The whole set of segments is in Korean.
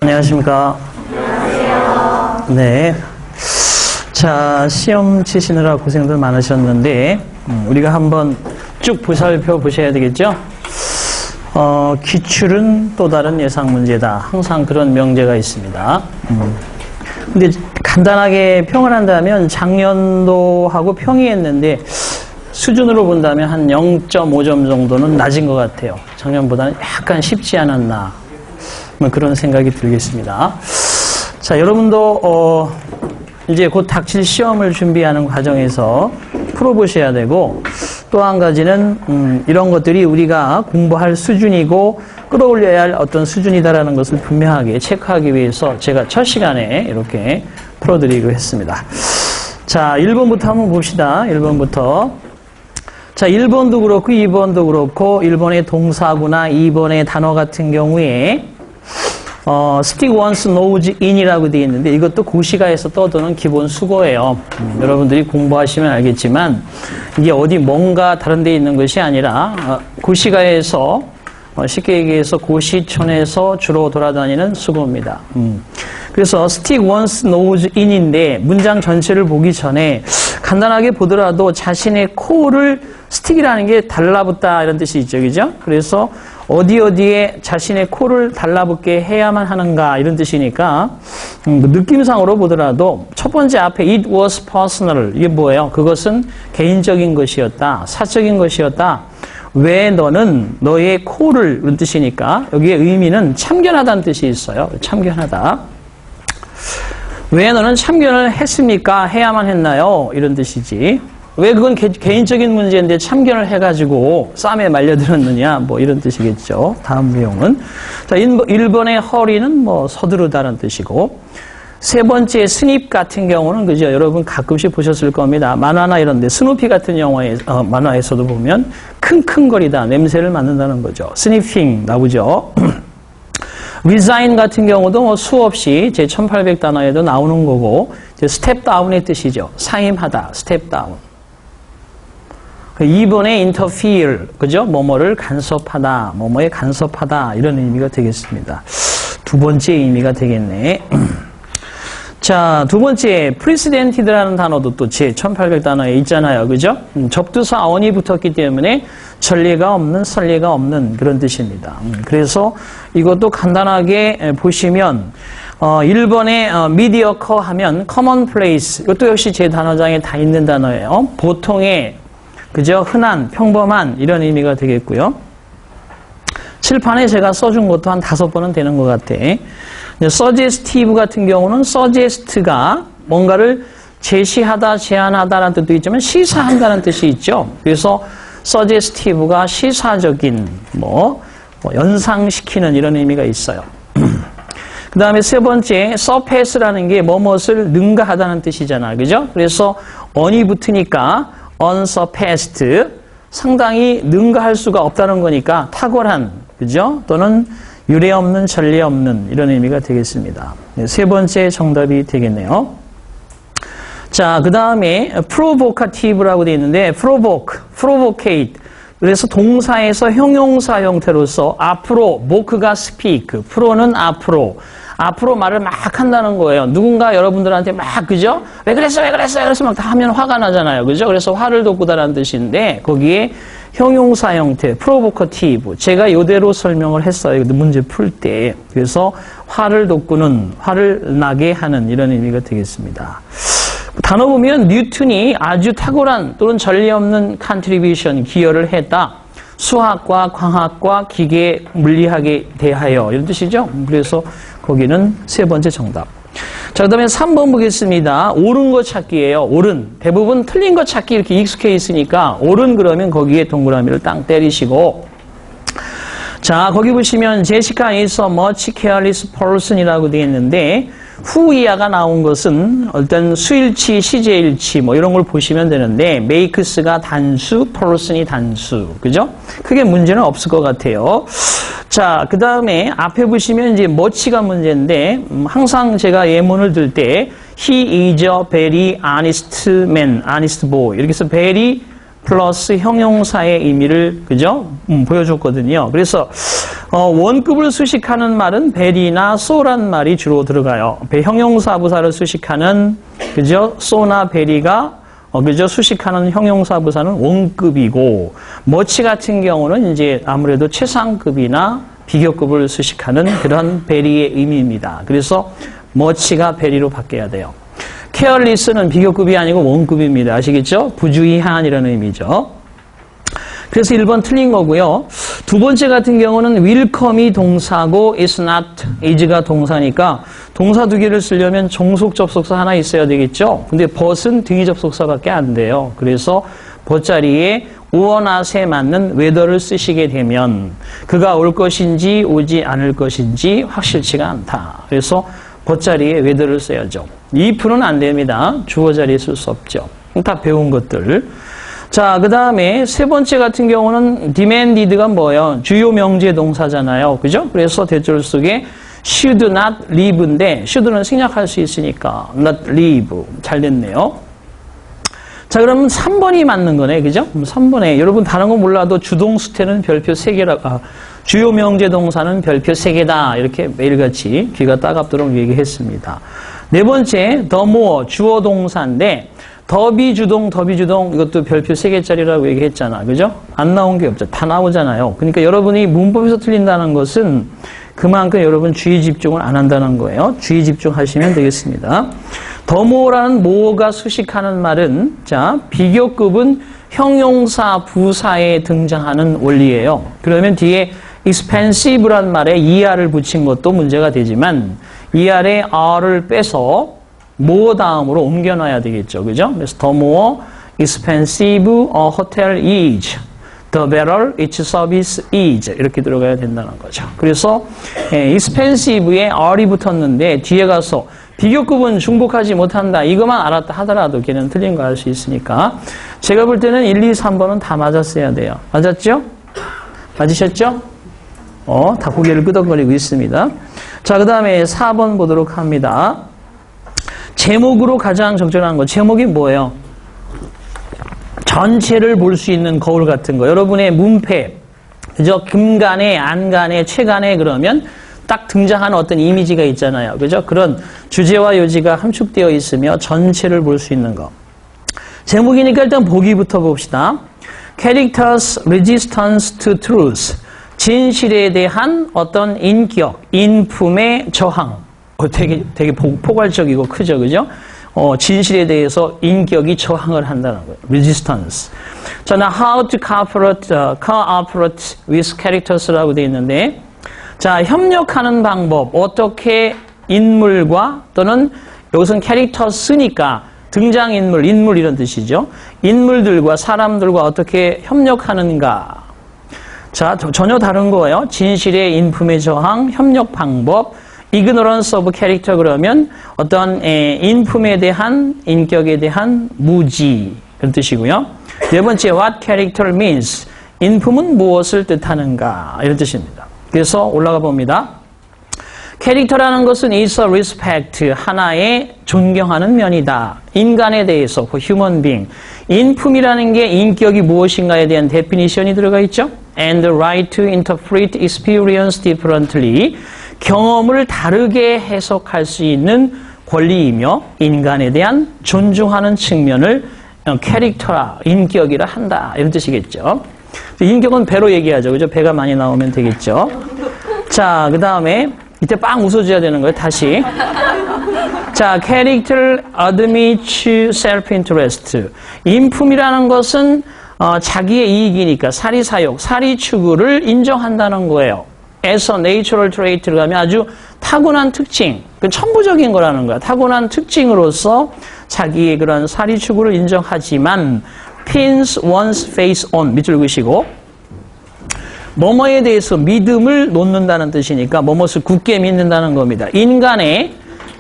안녕하십니까. 안녕하세요. 네. 자, 시험 치시느라 고생들 많으셨는데, 우리가 한번 쭉 보살펴 보셔야 되겠죠? 기출은 또 다른 예상 문제다. 항상 그런 명제가 있습니다. 근데 간단하게 평을 한다면 작년도하고 평이했는데, 수준으로 본다면 한 0.5점 정도는 낮은 것 같아요. 작년보다는 약간 쉽지 않았나. 그런 생각이 들겠습니다. 자, 여러분도 이제 곧 닥칠 시험을 준비하는 과정에서 풀어보셔야 되고, 또 한 가지는 이런 것들이 우리가 공부할 수준이고 끌어올려야 할 어떤 수준이다라는 것을 분명하게 체크하기 위해서 제가 첫 시간에 이렇게 풀어드리기로 했습니다. 자, 1번부터 한번 봅시다. 1번부터. 자, 1번도 그렇고 2번도 그렇고 1번의 동사구나 2번의 단어 같은 경우에 stick once knows in이라고 되어 있는데 이것도 고시가에서 떠도는 기본 수거예요. 여러분들이 공부하시면 알겠지만 이게 어디 뭔가 다른 데 있는 것이 아니라 고시가에서 쉽게 얘기해서 고시촌에서 주로 돌아다니는 수거입니다. 그래서 stick once knows in인데 문장 전체를 보기 전에 간단하게 보더라도 자신의 코를 스틱이라는 게 달라붙다 이런 뜻이 있죠. 그죠? 그래서 어디에 자신의 코를 달라붙게 해야만 하는가 이런 뜻이니까 느낌상으로 보더라도 첫 번째 앞에 it was personal 이게 뭐예요? 그것은 개인적인 것이었다. 사적인 것이었다. 왜 너는 너의 코를 이런 뜻이니까 여기에 의미는 참견하다는 뜻이 있어요. 참견하다. 왜 너는 참견을 했습니까? 해야만 했나요? 이런 뜻이지. 왜 그건 개인적인 문제인데 참견을 해가지고 싸움에 말려들었느냐 뭐 이런 뜻이겠죠. 다음 내용은 자 1번의 허리는 뭐 서두르다는 뜻이고 세 번째 스닙 같은 경우는 그죠 여러분 가끔씩 보셨을 겁니다. 만화나 이런데 스누피 같은 영화에 만화에서도 보면 킁킁거리다 냄새를 맡는다는 거죠. 스니핑 나오죠. resign 같은 경우도 뭐 수없이 제 1800단어에도 나오는 거고 스텝 다운의 뜻이죠. 사임하다 스텝 다운. 2번에 interfere, 그죠? 뭐뭐를 간섭하다, 뭐뭐에 간섭하다 이런 의미가 되겠습니다. 두 번째 의미가 되겠네. 자, 두 번째 precedented라는 단어도 또 제 1800단어에 있잖아요. 그죠? 접두사 on이 붙었기 때문에 전례가 없는, 선례가 없는 그런 뜻입니다. 그래서 이것도 간단하게 보시면 1번에 mediocre 하면 commonplace 이것도 역시 제 단어장에 다 있는 단어예요. 보통의 그죠? 흔한, 평범한 이런 의미가 되겠고요. 칠판에 제가 써준 것도 한 5번은 되는 것 같아. suggestive 같은 경우는 suggest가 뭔가를 제시하다, 제안하다라는 뜻도 있지만 시사한다는 뜻이 있죠. 그래서 suggestive가 시사적인, 연상시키는 이런 의미가 있어요. 그 다음에 세 번째, surpass라는 게 뭐뭇을 능가하다는 뜻이잖아. 그죠? 그래서 on이 붙으니까 unsurpassed, 상당히 능가할 수가 없다는 거니까 탁월한, 그죠? 또는 유례 없는, 전례 없는 이런 의미가 되겠습니다. 네, 세 번째 정답이 되겠네요. 자, 그 다음에 provocative라고 되어 있는데 provocate. 그래서 동사에서 형용사 형태로서 앞으로, mock가 speak, pro는 앞으로 말을 막 한다는 거예요. 누군가 여러분들한테 막, 그죠? 왜 그랬어? 그래서 막 다 하면 화가 나잖아요. 그죠? 그래서 화를 돋구다라는 뜻인데, 거기에 형용사 형태, provocative. 제가 이대로 설명을 했어요. 문제 풀 때. 그래서 화를 돋구는, 화를 나게 하는 이런 의미가 되겠습니다. 단어 보면 뉴턴이 아주 탁월한 또는 전례 없는 contribution, 기여를 했다. 수학과 광학과 기계, 물리학에 대하여 이런 뜻이죠. 그래서 거기는 세 번째 정답. 자, 그 다음에 3번 보겠습니다. 옳은 거 찾기예요. 옳은. 대부분 틀린 거 찾기 이렇게 익숙해 있으니까 옳은 그러면 거기에 동그라미를 땅 때리시고 자, 거기 보시면 제시카 is a much careless person이라고 되어 있는데 후이하가 나온 것은 어떤 수일치, 시제일치 뭐 이런 걸 보시면 되는데 makes가 단수, person이 단수. 그죠? 크게 문제는 없을 것 같아요. 자, 그 다음에 앞에 보시면 이제 much가 문제인데 항상 제가 예문을 들 때 he is a very honest man, honest boy 이렇게 해서 very 플러스 형용사의 의미를 그죠? 보여줬거든요. 그래서 원급을 수식하는 말은 베리나 소란 말이 주로 들어가요. 형용사 부사를 수식하는 그죠? 소나 베리가 그죠? 수식하는 형용사 부사는 원급이고 머치 같은 경우는 이제 아무래도 최상급이나 비교급을 수식하는 그런 베리의 의미입니다. 그래서 머치가 베리로 바뀌어야 돼요. 케어리스는 비교급이 아니고 원급입니다. 아시겠죠? 부주의한이라는 의미죠. 그래서 1번 틀린 거고요. 두 번째 같은 경우는 welcome이 동사고 is not, is가 동사니까 동사 두 개를 쓰려면 종속 접속사 하나 있어야 되겠죠? 근데 but은 등위 접속사밖에 안 돼요. 그래서 but 자리에 or not에 맞는 whether를 쓰시게 되면 그가 올 것인지 오지 않을 것인지 확실치가 않다. 그래서 but 자리에 whether를 써야죠. if는 안 됩니다. 주어 자리에 쓸 수 없죠. 다 배운 것들. 자, 그 다음에 세 번째 같은 경우는 demanded가 뭐예요? 주요 명제 동사잖아요. 그죠? 그래서 대절 속에 should not leave인데 should는 생략할 수 있으니까 not leave. 잘 됐네요. 자, 그러면 3번이 맞는 거네. 그죠? 3번에 여러분 다른 거 몰라도 주동수태는 별표 3개라 주요 명제 동사는 별표 3개다. 이렇게 매일같이 귀가 따갑도록 얘기했습니다. 네 번째, the more 주어 동사인데 더비주동 이것도 별표 3개짜리라고 얘기했잖아. 그죠? 안 나온 게 없죠. 다 나오잖아요. 그러니까 여러분이 문법에서 틀린다는 것은 그만큼 여러분 주의 집중을 안 한다는 거예요. 주의 집중하시면 되겠습니다. 더모라는 모어가 수식하는 말은 자 비교급은 형용사 부사에 등장하는 원리예요. 그러면 뒤에 expensive란 말에 er를 붙인 것도 문제가 되지만 er에 r를 빼서 more 다음으로 옮겨놔야 되겠죠. 그죠? 그래서 the more expensive a hotel is, the better its service is 이렇게 들어가야 된다는 거죠. 그래서 expensive에 r이 붙었는데 뒤에 가서 비교급은 중복하지 못한다. 이것만 알았다 하더라도 걔는 틀린 거 알 수 있으니까 제가 볼 때는 1, 2, 3번은 다 맞았어야 돼요. 맞았죠? 맞으셨죠? 다 고개를 끄덕거리고 있습니다. 자, 그 다음에 4번 보도록 합니다. 제목으로 가장 적절한 거. 제목이 뭐예요? 전체를 볼 수 있는 거울 같은 거. 여러분의 문패, 그죠? 금간에, 안간에, 최간에 그러면 딱 등장하는 어떤 이미지가 있잖아요. 그죠? 그런 주제와 요지가 함축되어 있으며 전체를 볼 수 있는 거. 제목이니까 일단 보기부터 봅시다. Characters resistance to truth. 진실에 대한 어떤 인격, 인품의 저항. 되게 포괄적이고 크죠, 그죠? 진실에 대해서 인격이 저항을 한다는 거예요. resistance. 저는 how to cooperate with characters라고 되어 있는데, 자, 협력하는 방법, 어떻게 인물과 또는 여기서는 characters니까 등장인물, 인물 이런 뜻이죠. 인물들과 사람들과 어떻게 협력하는가. 자, 전혀 다른 거예요. 진실의 인품의 저항, 협력 방법, ignorance of character 그러면 어떤 인품에 대한, 인격에 대한 무지 그런 뜻이고요. 네 번째, what character means. 인품은 무엇을 뜻하는가 이런 뜻입니다. 그래서 올라가 봅니다. 캐릭터라는 것은 is a respect, 하나의 존경하는 면이다. 인간에 대해서, human being. 인품이라는 게 인격이 무엇인가에 대한 데피니션이 들어가 있죠. And the right to interpret experience differently. 경험을 다르게 해석할 수 있는 권리이며 인간에 대한 존중하는 측면을 캐릭터라, 인격이라 한다. 이런 뜻이겠죠. 인격은 배로 얘기하죠. 그죠? 배가 많이 나오면 되겠죠. 자, 그 다음에 이때 빵 웃어줘야 되는 거예요. 다시. 자, character admits self-interest. 인품이라는 것은 자기의 이익이니까 사리사욕, 사리추구를 인정한다는 거예요. as a natural trait를 가면 아주 타고난 특징, 그 천부적인 거라는 거야. 타고난 특징으로서 자기의 그런 사리추구를 인정하지만 pins one's faith on, 밑줄 그으시고 뭐뭐에 대해서 믿음을 놓는다는 뜻이니까 뭐뭇을 굳게 믿는다는 겁니다. 인간의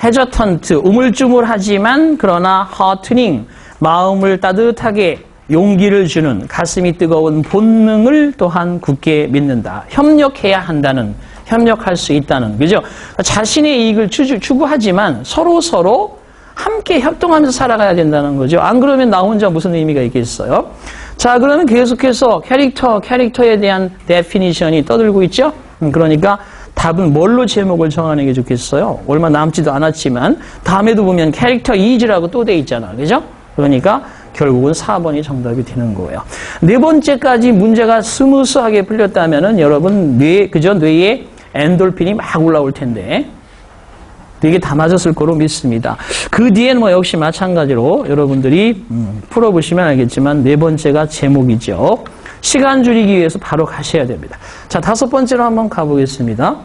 hesitant, 우물쭈물하지만 그러나 heartening, 마음을 따뜻하게 용기를 주는 가슴이 뜨거운 본능을 또한 굳게 믿는다. 협력해야 한다는, 협력할 수 있다는, 그죠? 자신의 이익을 추구하지만 서로 함께 협동하면서 살아가야 된다는 거죠. 안 그러면 나 혼자 무슨 의미가 있겠어요? 자, 그러면 계속해서 캐릭터에 대한 데피니션이 떠들고 있죠? 그러니까 답은 뭘로 제목을 정하는 게 좋겠어요? 얼마 남지도 않았지만 다음에도 보면 캐릭터 is라고 또 돼 있잖아. 그죠? 그러니까 결국은 4번이 정답이 되는 거예요. 네 번째까지 문제가 스무스하게 풀렸다면은 여러분 뇌에 엔돌핀이 막 올라올 텐데 되게 다 맞았을 거로 믿습니다. 그 뒤에는 뭐 역시 마찬가지로 여러분들이 풀어보시면 알겠지만 네 번째가 제목이죠. 시간 줄이기 위해서 바로 가셔야 됩니다. 자, 다섯 번째로 한번 가보겠습니다.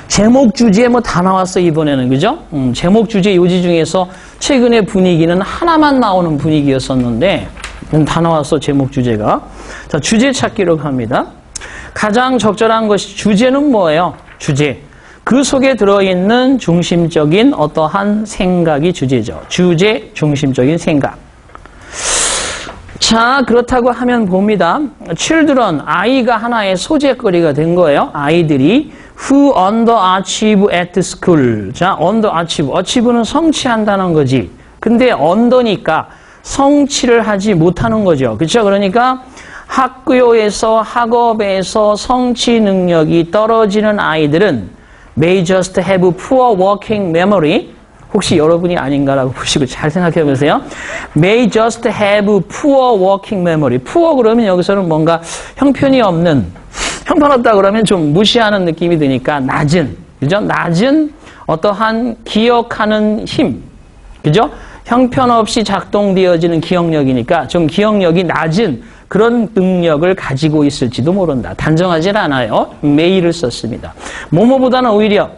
제목 주제 뭐 다 나왔어 이번에는. 그죠? 제목 주제 요지 중에서 최근의 분위기는 하나만 나오는 분위기였었는데 다 나왔어 제목 주제가. 자, 주제 찾기로 갑니다. 가장 적절한 것이 주제는 뭐예요? 주제. 그 속에 들어있는 중심적인 어떠한 생각이 주제죠. 주제 중심적인 생각. 자, 그렇다고 하면 봅니다. children, 아이가 하나의 소재거리가 된 거예요. 아이들이 who underachieve at school. 자, underachieve. achieve는 성취한다는 거지. 근데 under니까 성취를 하지 못하는 거죠. 그렇죠? 그러니까 학교에서 학업에서 성취 능력이 떨어지는 아이들은 may just have poor working memory. 혹시 여러분이 아닌가라고 보시고 잘 생각해 보세요. may just have poor working memory. poor 그러면 여기서는 뭔가 형편이 없는, 형편없다 그러면 좀 무시하는 느낌이 드니까 낮은, 그죠? 낮은 어떠한 기억하는 힘, 그죠? 형편없이 작동되어지는 기억력이니까 좀 기억력이 낮은 그런 능력을 가지고 있을지도 모른다. 단정하진 않아요. may를 썼습니다. 뭐뭐보다는 오히려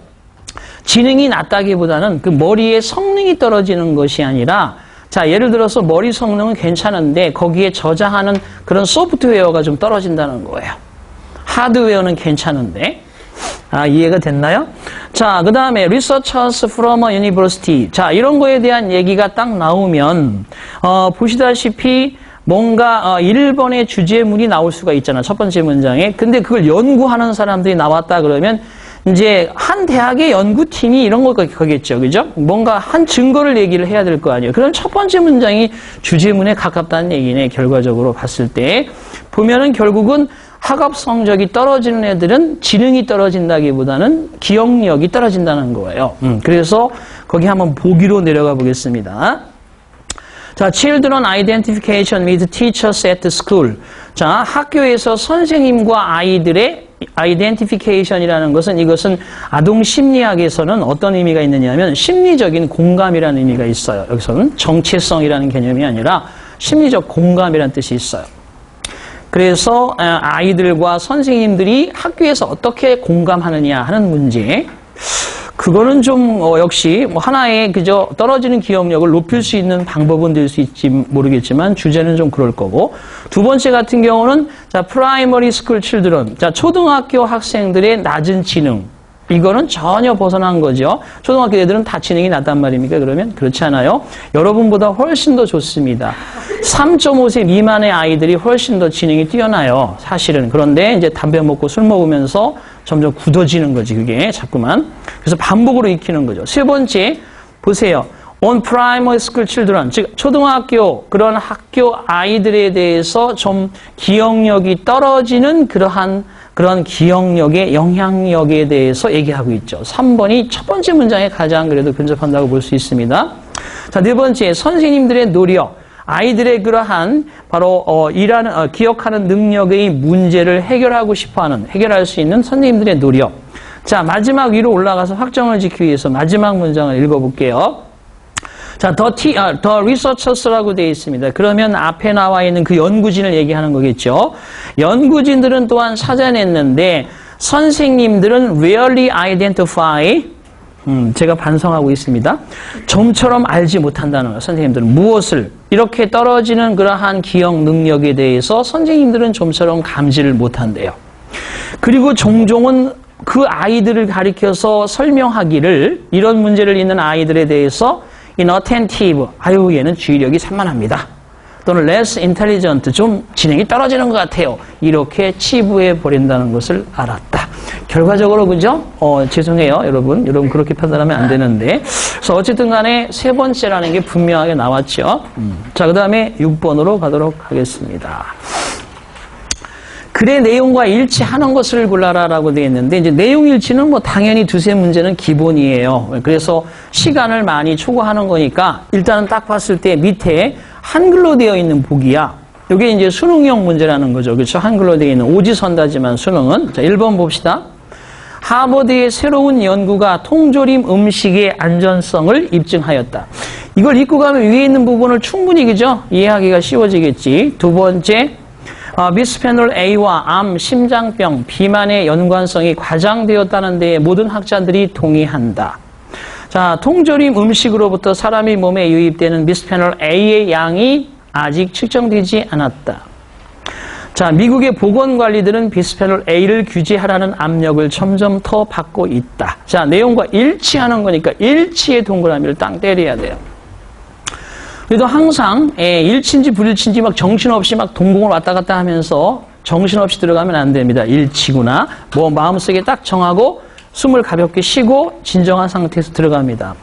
지능이 낮다기보다는 그 머리의 성능이 떨어지는 것이 아니라, 자, 예를 들어서 머리 성능은 괜찮은데 거기에 저장하는 그런 소프트웨어가 좀 떨어진다는 거예요. 하드웨어는 괜찮은데. 아, 이해가 됐나요? 자, 그 다음에 researchers from a university. 자, 이런 거에 대한 얘기가 딱 나오면 보시다시피 뭔가 1번의 주제문이 나올 수가 있잖아. 첫 번째 문장에. 근데 그걸 연구하는 사람들이 나왔다 그러면 이제 한 대학의 연구팀이 이런 거겠죠. 그죠? 뭔가 한 증거를 얘기를 해야 될 거 아니에요. 그럼 첫 번째 문장이 주제문에 가깝다는 얘기네. 결과적으로 봤을 때. 보면은 결국은 학업 성적이 떨어지는 애들은 지능이 떨어진다기보다는 기억력이 떨어진다는 거예요. 그래서 거기 한번 보기로 내려가 보겠습니다. 자, children identification with teachers at school. 자, 학교에서 선생님과 아이들의 identification이라는 것은 이것은 아동 심리학에서는 어떤 의미가 있느냐면 심리적인 공감이라는 의미가 있어요. 여기서는 정체성이라는 개념이 아니라 심리적 공감이라는 뜻이 있어요. 그래서 아이들과 선생님들이 학교에서 어떻게 공감하느냐 하는 문제. 그거는 좀 역시 뭐 하나의 그저 떨어지는 기억력을 높일 수 있는 방법은 될 수 있지 모르겠지만 주제는 좀 그럴 거고. 두 번째 같은 경우는 자, primary school children. 자, 초등학교 학생들의 낮은 지능. 이거는 전혀 벗어난 거죠. 초등학교 애들은 다 지능이 낮단 말입니까? 그러면 그렇지 않아요. 여러분보다 훨씬 더 좋습니다. 3.5세 미만의 아이들이 훨씬 더 지능이 뛰어나요. 사실은. 그런데 이제 담배 먹고 술 먹으면서 점점 굳어지는 거지, 그게 자꾸만. 그래서 반복으로 익히는 거죠. 세 번째, 보세요. On primary school children, 즉 초등학교 그런 학교 아이들에 대해서 좀 기억력이 떨어지는 그런 기억력의 영향력에 대해서 얘기하고 있죠. 3번이 첫 번째 문장에 가장 그래도 근접한다고 볼 수 있습니다. 자, 네 번째, 선생님들의 노력. 아이들의 그러한 바로 기억하는 능력의 문제를 해결할 수 있는 선생님들의 노력. 자, 마지막 위로 올라가서 확정을 지키기 위해서 마지막 문장을 읽어볼게요. 자, the researchers라고 되어 있습니다. 그러면 앞에 나와 있는 그 연구진을 얘기하는 거겠죠. 연구진들은 또한 찾아냈는데 선생님들은 rarely identify, 제가 반성하고 있습니다. 좀처럼 알지 못한다는 거예요. 선생님들은 무엇을 이렇게 떨어지는 그러한 기억 능력에 대해서 선생님들은 좀처럼 감지를 못한대요. 그리고 종종은 그 아이들을 가리켜서 설명하기를 이런 문제를 있는 아이들에 대해서 inattentive, 아유 얘는 주의력이 산만합니다. 또는 less intelligent, 좀 지능이 떨어지는 것 같아요. 이렇게 치부해 버린다는 것을 알았다. 결과적으로 그죠? 죄송해요, 여러분. 여러분 그렇게 판단하면 안 되는데. 그래서 어쨌든 간에 세 번째라는 게 분명하게 나왔죠. 자, 그 다음에 6번으로 가도록 하겠습니다. 글의 내용과 일치하는 것을 골라라라고 되어 있는데, 이제 내용 일치는 뭐 당연히 두세 문제는 기본이에요. 그래서 시간을 많이 초과하는 거니까 일단은 딱 봤을 때 밑에 한글로 되어 있는 보기야. 이게 이제 수능형 문제라는 거죠. 그렇죠? 한글로 되어 있는 오지선다지만 수능은. 자, 1번 봅시다. 하버드의 새로운 연구가 통조림 음식의 안전성을 입증하였다. 이걸 읽고 가면 위에 있는 부분을 충분히 그죠? 이해하기가 쉬워지겠지. 두 번째, 비스페놀 A와 암, 심장병, 비만의 연관성이 과장되었다는 데 모든 학자들이 동의한다. 자, 통조림 음식으로부터 사람의 몸에 유입되는 비스페놀 A의 양이 아직 측정되지 않았다. 자, 미국의 보건관리들은 비스페놀 A를 규제하라는 압력을 점점 더 받고 있다. 자, 내용과 일치하는 거니까 일치의 동그라미를 땅 때려야 돼요. 그래도 항상 일치인지 불일치인지 막 정신없이 막 동공을 왔다 갔다 하면서 정신없이 들어가면 안 됩니다. 일치구나. 뭐 마음속에 딱 정하고 숨을 가볍게 쉬고 진정한 상태에서 들어갑니다.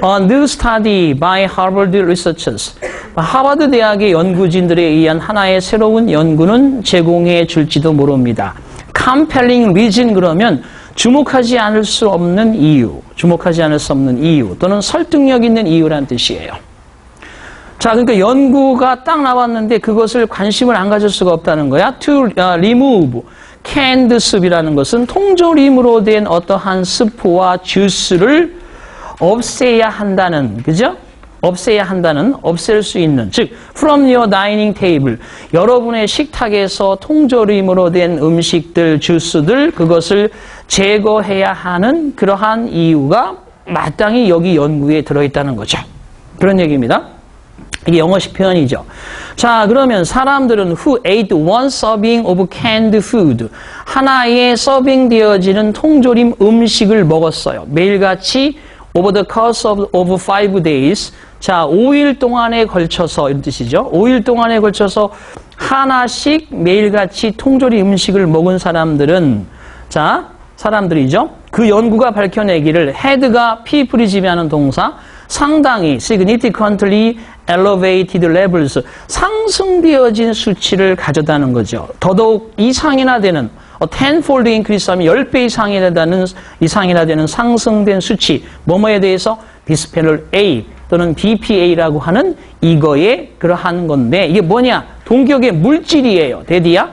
A new study by Harvard researchers. 하버드 대학의 연구진들에 의한 하나의 새로운 연구는 제공해 줄지도 모릅니다. Compelling reason 그러면 주목하지 않을 수 없는 이유, 주목하지 않을 수 없는 이유 또는 설득력 있는 이유란 뜻이에요. 자, 그러니까 연구가 딱 나왔는데 그것을 관심을 안 가질 수가 없다는 거야. To remove canned soup이라는 것은 통조림으로 된 어떠한 스프와 주스를 없애야 한다는, 그죠? 없애야 한다는, 없앨 수 있는, 즉 from your dining table, 여러분의 식탁에서 통조림으로 된 음식들, 주스들, 그것을 제거해야 하는 그러한 이유가 마땅히 여기 연구에 들어있다는 거죠. 그런 얘기입니다. 이게 영어식 표현이죠. 자, 그러면 사람들은 who ate one serving of canned food, 하나의 서빙되어지는 통조림 음식을 먹었어요. 매일같이 over the course of 5 days. 자, 5일 동안에 걸쳐서, 이런 뜻이죠. 5일 동안에 걸쳐서 하나씩 매일같이 통조림 음식을 먹은 사람들은, 자, 사람들이죠. 그 연구가 밝혀내기를 had가 people이 지배하는 동사, 상당히 significantly elevated levels, 상승되어진 수치를 가져다는 거죠. 더더욱 이상이나 되는, tenfold increase 하면 10배 이상이나 되는 상승된 수치, 뭐뭐에 대해서 비스페놀 A 또는 BPA라고 하는 이거에 그러한 건데, 이게 뭐냐? 동격의 물질이에요. 데디야?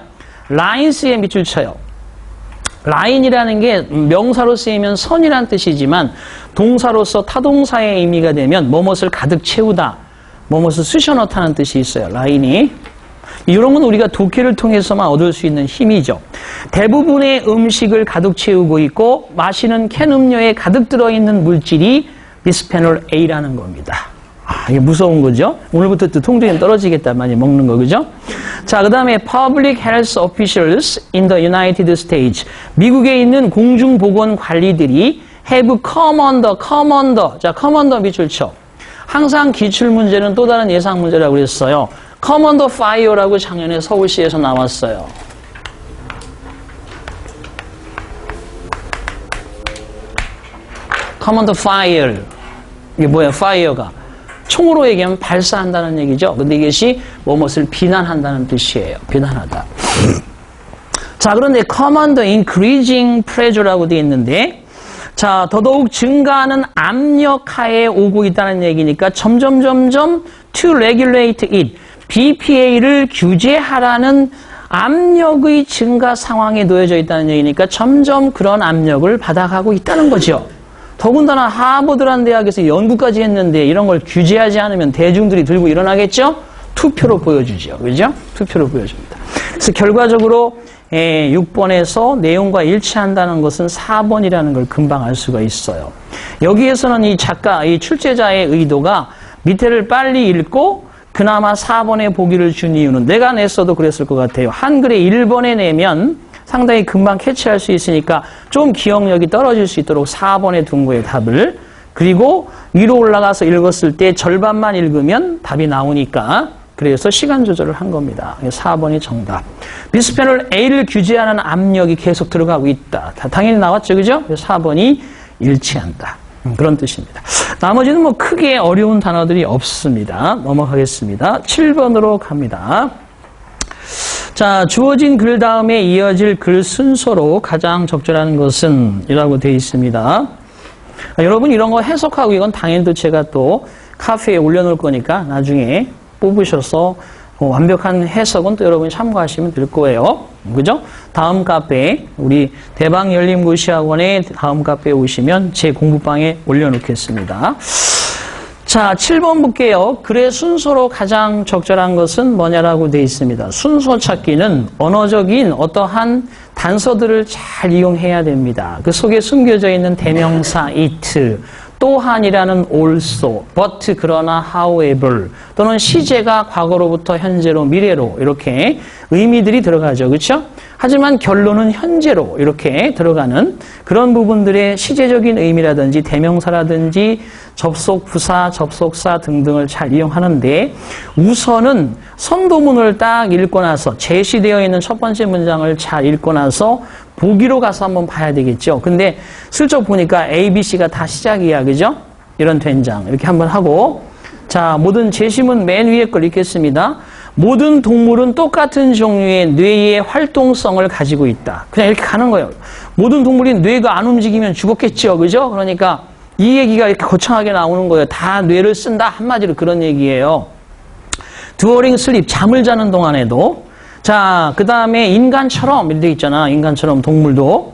라인스에 밑줄 쳐요. 라인이라는 게 명사로 쓰이면 선이란 뜻이지만 동사로서 타동사의 의미가 되면 뭐뭇을 가득 채우다, 뭐뭇을 쑤셔 넣다는 뜻이 있어요. 라인이. 이런 건 우리가 독해를 통해서만 얻을 수 있는 힘이죠. 대부분의 음식을 가득 채우고 있고 마시는 캔 음료에 가득 들어있는 물질이 비스페놀 A라는 겁니다. 이게 무서운 거죠. 오늘부터 또 통조림 떨어지겠다 많이 먹는 거, 그죠? 자, 그 다음에 Public Health Officials in the United States. 미국에 있는 공중보건관리들이 have come under. 자, come under 밑줄 쳐. 항상 기출문제는 또 다른 예상 문제라고 그랬어요. come under fire라고 작년에 서울시에서 나왔어요. come under fire. 이게 뭐야, fire가. 총으로 얘기하면 발사한다는 얘기죠. 근데 이것이 무엇을 비난한다는 뜻이에요. 비난하다. 자, 그런데 command increasing pressure라고 되어 있는데, 자, 더더욱 증가하는 압력하에 오고 있다는 얘기니까 점점 to regulate it, BPA를 규제하라는 압력의 증가 상황에 놓여져 있다는 얘기니까 점점 그런 압력을 받아가고 있다는 거죠. 더군다나 하버드라는 대학에서 연구까지 했는데 이런 걸 규제하지 않으면 대중들이 들고 일어나겠죠? 투표로 보여주죠. 그죠? 투표로 보여줍니다. 그래서 결과적으로 6번에서 내용과 일치한다는 것은 4번이라는 걸 금방 알 수가 있어요. 여기에서는 이 작가, 이 출제자의 의도가 밑에를 빨리 읽고 그나마 4번에 보기를 준 이유는 내가 냈어도 그랬을 것 같아요. 한글에 1번에 내면 상당히 금방 캐치할 수 있으니까 좀 기억력이 떨어질 수 있도록 4번에 둔 거예요, 답을. 그리고 위로 올라가서 읽었을 때 절반만 읽으면 답이 나오니까 그래서 시간 조절을 한 겁니다. 4번이 정답. 비스페놀 A를 규제하는 압력이 계속 들어가고 있다. 당연히 나왔죠, 그죠? 4번이 일치한다. 그런 뜻입니다. 나머지는 뭐 크게 어려운 단어들이 없습니다. 넘어가겠습니다. 7번으로 갑니다. 자, 주어진 글 다음에 이어질 글 순서로 가장 적절한 것은 이라고 되어 있습니다. 여러분 이런 거 해석하고 이건 당연히 또 제가 또 카페에 올려놓을 거니까 나중에 뽑으셔서 완벽한 해석은 또 여러분이 참고하시면 될 거예요. 그죠? 다음 카페에 우리 대방열림고시학원의 다음 카페에 오시면 제 공부방에 올려놓겠습니다. 자, 7번 볼게요. 글의 순서로 가장 적절한 것은 뭐냐라고 되어 있습니다. 순서 찾기는 언어적인 어떠한 단서들을 잘 이용해야 됩니다. 그 속에 숨겨져 있는 대명사 it, 또한이라는 also, but 그러나 however 또는 시제가 과거로부터 현재로 미래로 이렇게 의미들이 들어가죠. 그렇죠? 하지만 결론은 현재로 이렇게 들어가는 그런 부분들의 시제적인 의미라든지 대명사라든지 접속 부사, 접속사 등등을 잘 이용하는데 우선은 선도문을 딱 읽고 나서 제시되어 있는 첫 번째 문장을 잘 읽고 나서 보기로 가서 한번 봐야 되겠죠. 근데 슬쩍 보니까 A, B, C가 다 시작이야. 그죠? 이런 된장. 이렇게 한번 하고 자, 모든 제시문 맨 위에 걸 읽겠습니다. 모든 동물은 똑같은 종류의 뇌의 활동성을 가지고 있다. 그냥 이렇게 가는 거예요. 모든 동물이 뇌가 안 움직이면 죽었겠죠. 그죠? 그러니까 이 얘기가 이렇게 거창하게 나오는 거예요. 다 뇌를 쓴다. 한마디로 그런 얘기예요. during sleep, 잠을 자는 동안에도. 자, 그 다음에 인간처럼 이렇게 돼 있잖아. 인간처럼 동물도.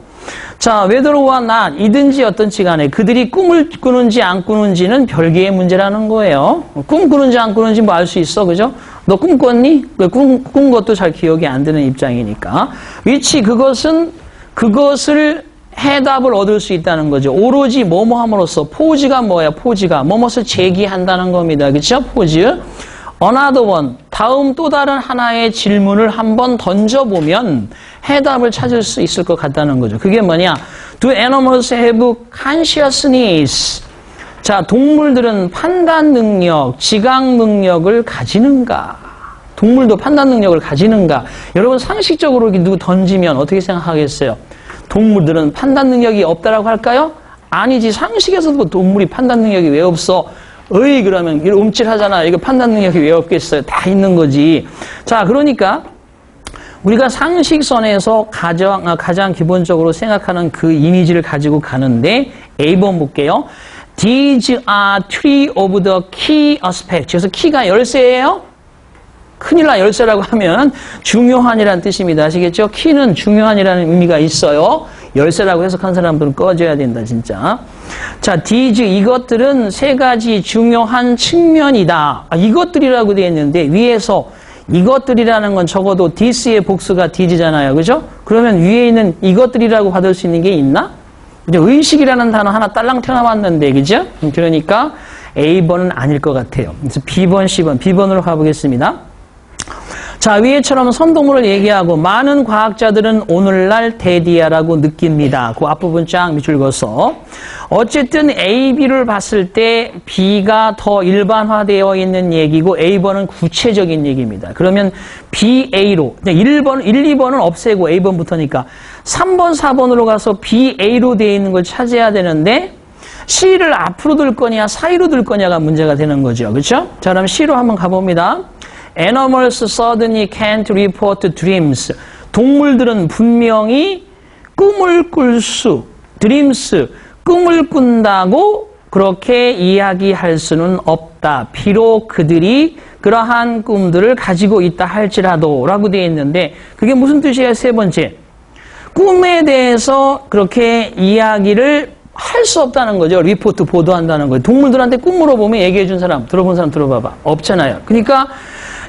자, whether와 not, 이든지 어떤지 간에 그들이 꿈을 꾸는지 안 꾸는지는 별개의 문제라는 거예요. 꿈 꾸는지 안 꾸는지 뭐 알 수 있어. 그죠? 너 꿈 꿨니? 꾼 것도 잘 기억이 안 되는 입장이니까. which, 그것을 해답을 얻을 수 있다는 거죠. 오로지 뭐뭐 함으로써 포즈가 뭐야? 포즈가 뭐뭇을 제기한다는 겁니다. 그렇죠? 포즈. another one, 다음 또 다른 하나의 질문을 한번 던져보면 해답을 찾을 수 있을 것 같다는 거죠. 그게 뭐냐? Do animals have consciousness? 자, 동물들은 판단 능력, 지각 능력을 가지는가? 동물도 판단 능력을 가지는가? 여러분 상식적으로 누구 던지면 어떻게 생각하겠어요? 동물들은 판단 능력이 없다라고 할까요? 아니지. 상식에서도 동물이 판단 능력이 왜 없어? 어이 그러면 이거 움찔하잖아. 이거 판단 능력이 왜 없겠어요? 다 있는 거지. 자, 그러니까 우리가 상식선에서 가장 기본적으로 생각하는 그 이미지를 가지고 가는데 A번 볼게요. These are three of the key aspects. 그래서 키가 열쇠예요. 큰일 나 열쇠라고 하면 중요한이라는 뜻입니다. 아시겠죠? 키는 중요한이라는 의미가 있어요. 열쇠라고 해석한 사람들은 꺼져야 된다, 진짜. 자, these, 이것들은 세 가지 중요한 측면이다. 이것들이라고 되어 있는데 위에서 이것들이라는 건 적어도 this의 복수가 these잖아요. 그죠? 그러면 위에 있는 이것들이라고 받을 수 있는 게 있나? 의식이라는 단어 하나 딸랑 튀어나왔는데, 그죠? 그러니까 A번은 아닐 것 같아요. 그래서 B번, C번, B번으로 가보겠습니다. 자, 위에처럼 선동물을 얘기하고 많은 과학자들은 오늘날 데디아라고 느낍니다. 그 앞부분 쫙 밑줄 그어서 어쨌든 A, B를 봤을 때 B가 더 일반화되어 있는 얘기고 A번은 구체적인 얘기입니다. 그러면 BA로 1, 2번은 없애고 A번부터니까 3번, 4번으로 가서 BA로 되어 있는 걸 찾아야 되는데 C를 앞으로 들 거냐 사이로 들 거냐가 문제가 되는 거죠. 그렇죠? 자, 그럼 C로 한번 가봅니다. Animals suddenly can't report dreams. 동물들은 분명히 꿈을 꿀 수, dreams, 꿈을 꾼다고 그렇게 이야기할 수는 없다. 비록 그들이 그러한 꿈들을 가지고 있다 할지라도 라고 되어 있는데 그게 무슨 뜻이에요? 세 번째. 꿈에 대해서 그렇게 이야기를 할 수 없다는 거죠. 리포트 보도한다는 거예요. 동물들한테 꿈 물어보면 얘기해 준 사람, 들어본 사람 들어봐봐. 없잖아요. 그러니까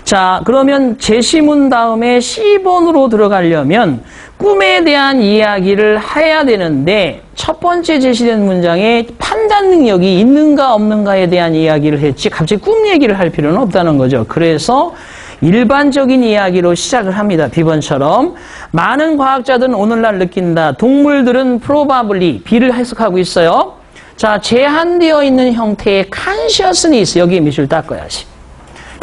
자, 그러면 제시문 다음에 C번으로 들어가려면 꿈에 대한 이야기를 해야 되는데 첫 번째 제시된 문장에 판단 능력이 있는가 없는가에 대한 이야기를 했지 갑자기 꿈 얘기를 할 필요는 없다는 거죠. 그래서 일반적인 이야기로 시작을 합니다. B번처럼 많은 과학자들은 오늘날 느낀다. 동물들은 probably B를 해석하고 있어요. 자, 제한되어 있는 형태의 consciousness 여기에 밑줄 닦아야지.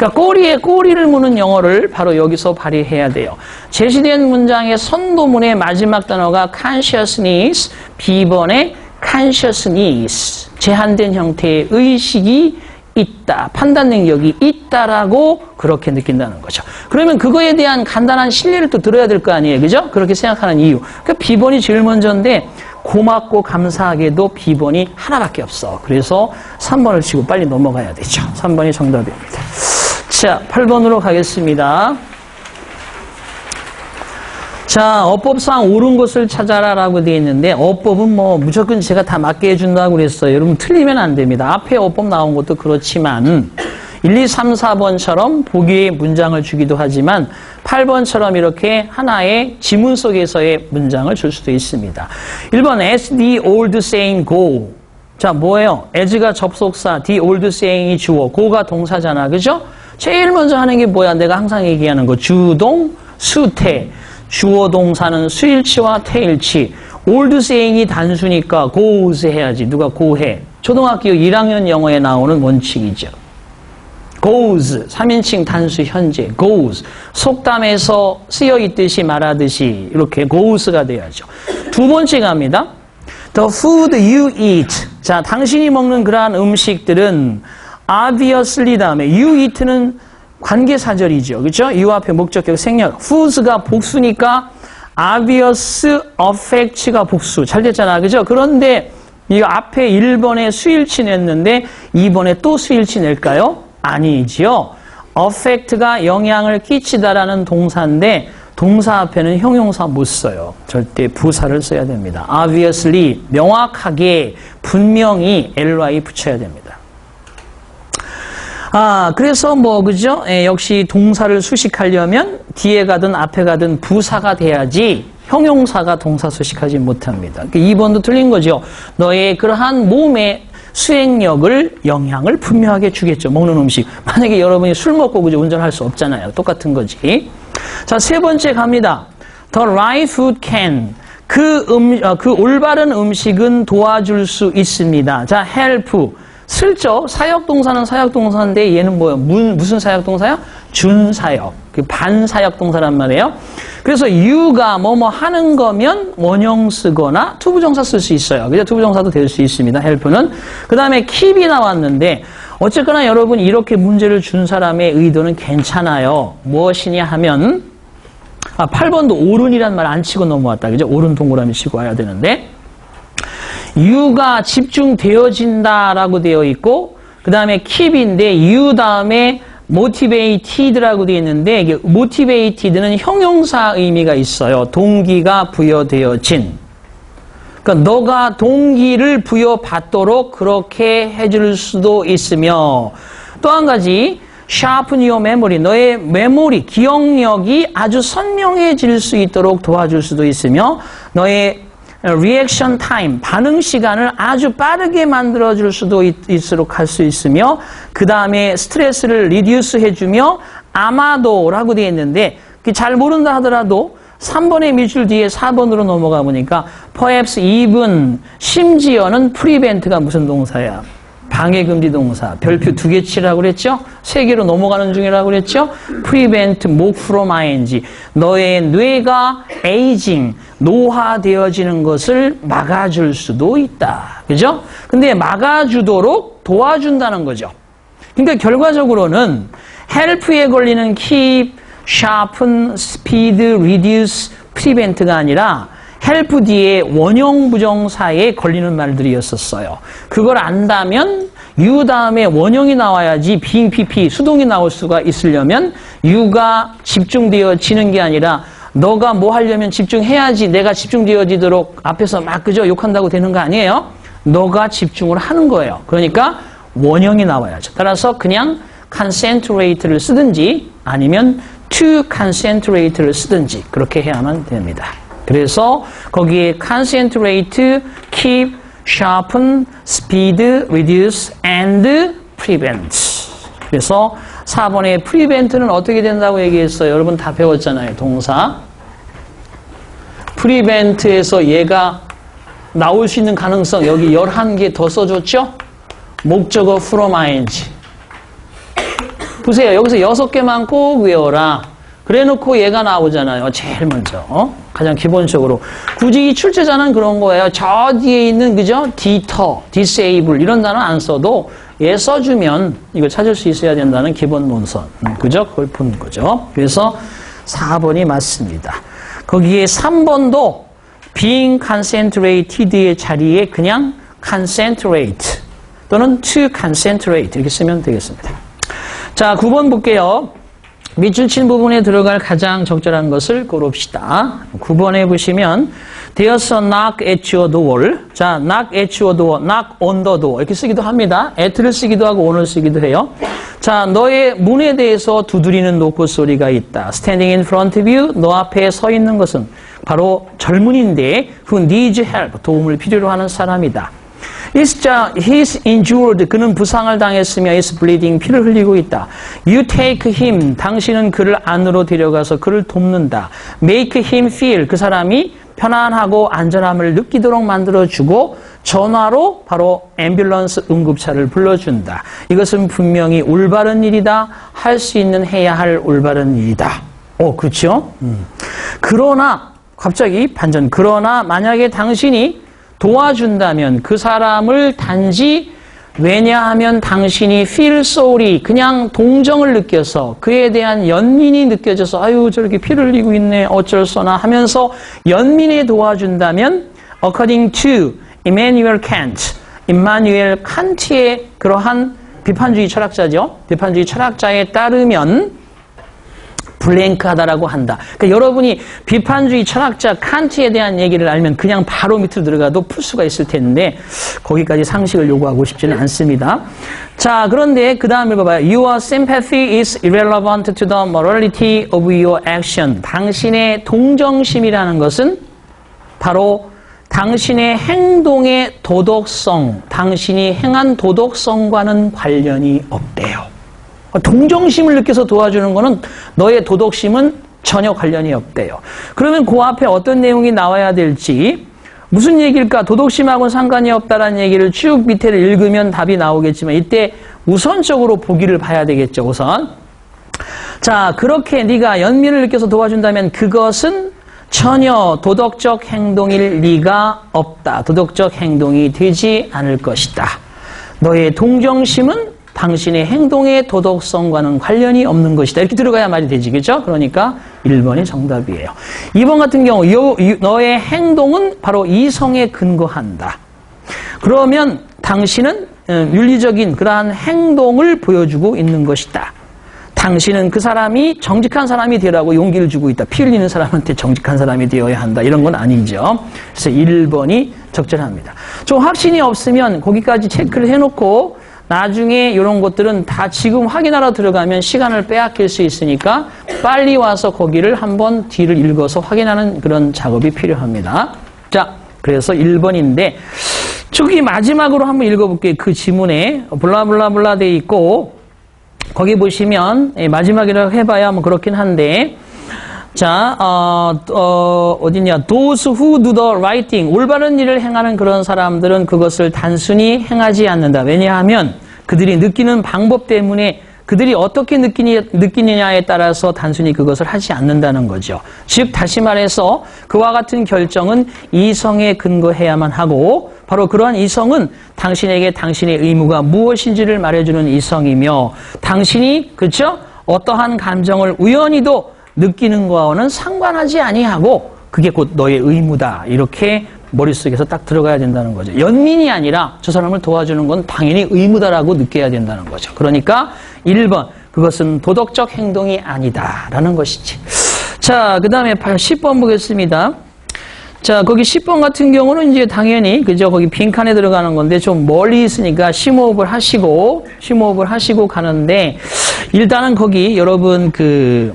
그러니까 꼬리에 꼬리를 무는 영어를 바로 여기서 발휘해야 돼요. 제시된 문장의 선도문의 마지막 단어가 consciousness, B번의 consciousness, 제한된 형태의 의식이 있다, 판단 능력이 있다라고 그렇게 느낀다는 거죠. 그러면 그거에 대한 간단한 실례를 또 들어야 될 거 아니에요, 그죠? 그렇게 생각하는 이유. 그러니까 B번이 제일 먼저인데 고맙고 감사하게도 B번이 하나밖에 없어. 그래서 3번을 치고 빨리 넘어가야 되죠. 3번이 정답입니다. 자, 8번으로 가겠습니다. 자, 어법상 옳은 것을 찾아라라고 되어 있는데 어법은 뭐 무조건 제가 다 맞게 해준다고 그랬어요. 여러분 틀리면 안 됩니다. 앞에 어법 나온 것도 그렇지만 1, 2, 3, 4번처럼 보기에 문장을 주기도 하지만 8번처럼 이렇게 하나의 지문 속에서의 문장을 줄 수도 있습니다. 1번 as the old saying go. 자, 뭐예요? as가 접속사, the old saying이 주어, go가 동사잖아. 그죠? 제일 먼저 하는 게 뭐야? 내가 항상 얘기하는 거. 주동, 수태. 주어 동사는 수일치와 태일치. old saying이 단수니까 goes 해야지. 누가 go 해? 초등학교 1학년 영어에 나오는 원칙이죠. goes, 3인칭 단수 현재, goes. 속담에서 쓰여있듯이 말하듯이 이렇게 goes가 돼야죠. 두 번째 갑니다. The food you eat. 자, 당신이 먹는 그러한 음식들은 obviously 다음에 you eat는 관계사절이죠. 그렇죠? you 앞에 목적격 생략. foods가 복수니까 obvious affect가 복수. 잘 됐잖아. 그죠? 그런데 이 앞에 1번에 수일치 냈는데 2번에 또 수일치 낼까요? 아니지요. affect가 영향을 끼치다라는 동사인데 동사 앞에는 형용사 못 써요. 절대 부사를 써야 됩니다. obviously, 명확하게, 분명히 ly 붙여야 됩니다. 그래서 뭐, 그죠? 역시 동사를 수식하려면 뒤에 가든 앞에 가든 부사가 돼야지 형용사가 동사 수식하지 못합니다. 2번도 틀린 거죠. 너의 그러한 몸의 수행력을, 영향을 분명하게 주겠죠. 먹는 음식. 만약에 여러분이 술 먹고 그죠? 운전할 수 없잖아요. 똑같은 거지. 자, 세 번째 갑니다. The right food can. 그 올바른 음식은 도와줄 수 있습니다. 자, help. 슬쩍 사역동사는 사역동사인데 얘는 뭐예요? 무슨 사역동사야? 준사역. 반사역동사란 말이에요. 그래서 you가 뭐뭐 하는 거면 원형 쓰거나 투부정사 쓸 수 있어요. 그죠? 투부정사도 될 수 있습니다. help는. 그 다음에 keep이 나왔는데 어쨌거나 여러분 이렇게 문제를 준 사람의 의도는 괜찮아요. 무엇이냐 하면 8번도 옳은이란 말 안 치고 넘어왔다. 그죠? 옳은 동그라미 치고 와야 되는데 you가 집중되어진다라고 되어 있고 그 다음에 keep인데 you 다음에 motivated라고 되어 있는데 이게 motivated는 형용사 의미가 있어요. 동기가 부여되어진. 그러니까 너가 동기를 부여받도록 그렇게 해줄 수도 있으며 또 한 가지 sharpen your memory. 너의 메모리, 기억력이 아주 선명해질 수 있도록 도와줄 수도 있으며 너의 리액션 타임, 반응 시간을 아주 빠르게 만들어줄 수도 있도록 할 수 있으며 그 다음에 스트레스를 리듀스 해주며 아마도라고 되어 있는데 잘 모른다 하더라도 3번의 밑줄 뒤에 4번으로 넘어가 보니까 perhaps even, 심지어는 prevent가 무슨 동사야? 방해금지 동사. 별표 2개 치라고 그랬죠? 3개로 넘어가는 중이라고 그랬죠? prevent, move from ing. 너의 뇌가 aging, 노화되어지는 것을 막아줄 수도 있다. 그죠? 근데 막아주도록 도와준다는 거죠. 그러니까 결과적으로는 help에 걸리는 keep, sharpen, speed, reduce, prevent가 아니라 help 뒤에 원형 부정사에 걸리는 말들이었었어요. 그걸 안다면 you 다음에 원형이 나와야지 being pp 수동이 나올 수가 있으려면 you가 집중되어지는 게 아니라 너가 뭐 하려면 집중해야지 내가 집중되어지도록 앞에서 막 그저 욕한다고 되는 거 아니에요? 너가 집중을 하는 거예요. 그러니까 원형이 나와야죠. 따라서 그냥 concentrate를 쓰든지 아니면 to concentrate를 쓰든지 그렇게 해야만 됩니다. 그래서 거기에 concentrate, keep, sharpen, speed, reduce, and prevent. 그래서 4번의 prevent는 어떻게 된다고 얘기했어요? 여러분 다 배웠잖아요. 동사. prevent에서 얘가 나올 수 있는 가능성 여기 11개 더 써줬죠? 목적어 from ing. 보세요. 여기서 6개만 꼭 외워라. 그래놓고 얘가 나오잖아요. 제일 먼저. 가장 기본적으로. 굳이 이 출제자는 그런 거예요. 저 뒤에 있는, 그죠? deter, disable 이런 단어 안 써도 얘 써주면 이걸 찾을 수 있어야 된다는 기본 논선. 그죠? 그걸 푸는 거죠. 그래서 4번이 맞습니다. 거기에 3번도 being concentrated의 자리에 그냥 concentrate 또는 to concentrate 이렇게 쓰면 되겠습니다. 자, 9번 볼게요. 밑줄 친 부분에 들어갈 가장 적절한 것을 고릅시다. 9번에 보시면 There's a knock at your door. 자, knock at your door, knock on the door 이렇게 쓰기도 합니다. at를 쓰기도 하고 on을 쓰기도 해요. 자, 너의 문에 대해서 두드리는 노크 소리가 있다. Standing in front of you, 너 앞에 서 있는 것은 바로 젊은이인데 who needs help, 도움을 필요로 하는 사람이다. He's injured. 그는 부상을 당했으며 is bleeding. 피를 흘리고 있다. You take him. 당신은 그를 안으로 데려가서 그를 돕는다. Make him feel. 그 사람이 편안하고 안전함을 느끼도록 만들어주고 전화로 바로 앰뷸런스 응급차를 불러준다. 이것은 분명히 올바른 일이다. 할 수 있는 해야 할 올바른 일이다. 그렇죠? 그러나 갑자기 반전. 그러나 만약에 당신이 도와준다면 그 사람을 단지 왜냐하면 당신이 feel sorry 그냥 동정을 느껴서 그에 대한 연민이 느껴져서 아유 저렇게 피를 흘리고 있네 어쩔 소나 하면서 연민에 도와준다면 according to Immanuel Kant 임마누엘 칸트의 그러한 비판주의 철학자죠. 비판주의 철학자에 따르면 블랭크하다라고 한다. 그러니까 여러분이 비판주의 철학자 칸트에 대한 얘기를 알면 그냥 바로 밑으로 들어가도 풀 수가 있을 텐데 거기까지 상식을 요구하고 싶지는 않습니다. 자, 그런데 그 다음에 봐봐요. Your sympathy is irrelevant to the morality of your action. 당신의 동정심이라는 것은 바로 당신의 행동의 도덕성, 당신이 행한 도덕성과는 관련이 없대요. 동정심을 느껴서 도와주는 거는 너의 도덕심은 전혀 관련이 없대요. 그러면 그 앞에 어떤 내용이 나와야 될지 무슨 얘기일까? 도덕심하고는 상관이 없다라는 얘기를 쭉 밑에를 읽으면 답이 나오겠지만 이때 우선적으로 보기를 봐야 되겠죠. 우선. 자, 그렇게 네가 연민을 느껴서 도와준다면 그것은 전혀 도덕적 행동일 리가 없다. 도덕적 행동이 되지 않을 것이다. 너의 동정심은 당신의 행동의 도덕성과는 관련이 없는 것이다. 이렇게 들어가야 말이 되지. 그렇죠? 그러니까 1번이 정답이에요. 2번 같은 경우 너의 행동은 바로 이성에 근거한다. 그러면 당신은 윤리적인 그러한 행동을 보여주고 있는 것이다. 당신은 그 사람이 정직한 사람이 되라고 용기를 주고 있다. 피 흘리는 사람한테 정직한 사람이 되어야 한다. 이런 건 아니죠. 그래서 1번이 적절합니다. 좀 확신이 없으면 거기까지 체크를 해놓고 나중에 이런 것들은 다 지금 확인하러 들어가면 시간을 빼앗길 수 있으니까 빨리 와서 거기를 한번 뒤를 읽어서 확인하는 그런 작업이 필요합니다. 자, 그래서 1번인데 저기 마지막으로 한번 읽어볼게요. 그 지문에 블라블라블라 돼 있고 거기 보시면 마지막이라고 해봐야 뭐 그렇긴 한데 자, 어디냐? Those who do the right thing. 올바른 일을 행하는 그런 사람들은 그것을 단순히 행하지 않는다. 왜냐하면 그들이 느끼는 방법 때문에 그들이 어떻게 느끼느냐에 따라서 단순히 그것을 하지 않는다는 거죠. 즉, 다시 말해서 그와 같은 결정은 이성에 근거해야만 하고 바로 그러한 이성은 당신에게 당신의 의무가 무엇인지를 말해주는 이성이며 당신이, 그렇죠? 어떠한 감정을 우연히도 느끼는 거와는 상관하지 아니하고 그게 곧 너의 의무다. 이렇게 머릿속에서 딱 들어가야 된다는 거죠. 연민이 아니라 저 사람을 도와주는 건 당연히 의무다라고 느껴야 된다는 거죠. 그러니까 1번, 그것은 도덕적 행동이 아니다라는 것이지. 자, 그 다음에 10번 보겠습니다. 자, 거기 10번 같은 경우는 이제 당연히, 그죠? 거기 빈칸에 들어가는 건데 좀 멀리 있으니까 심호흡을 하시고 가는데 일단은 거기 여러분 그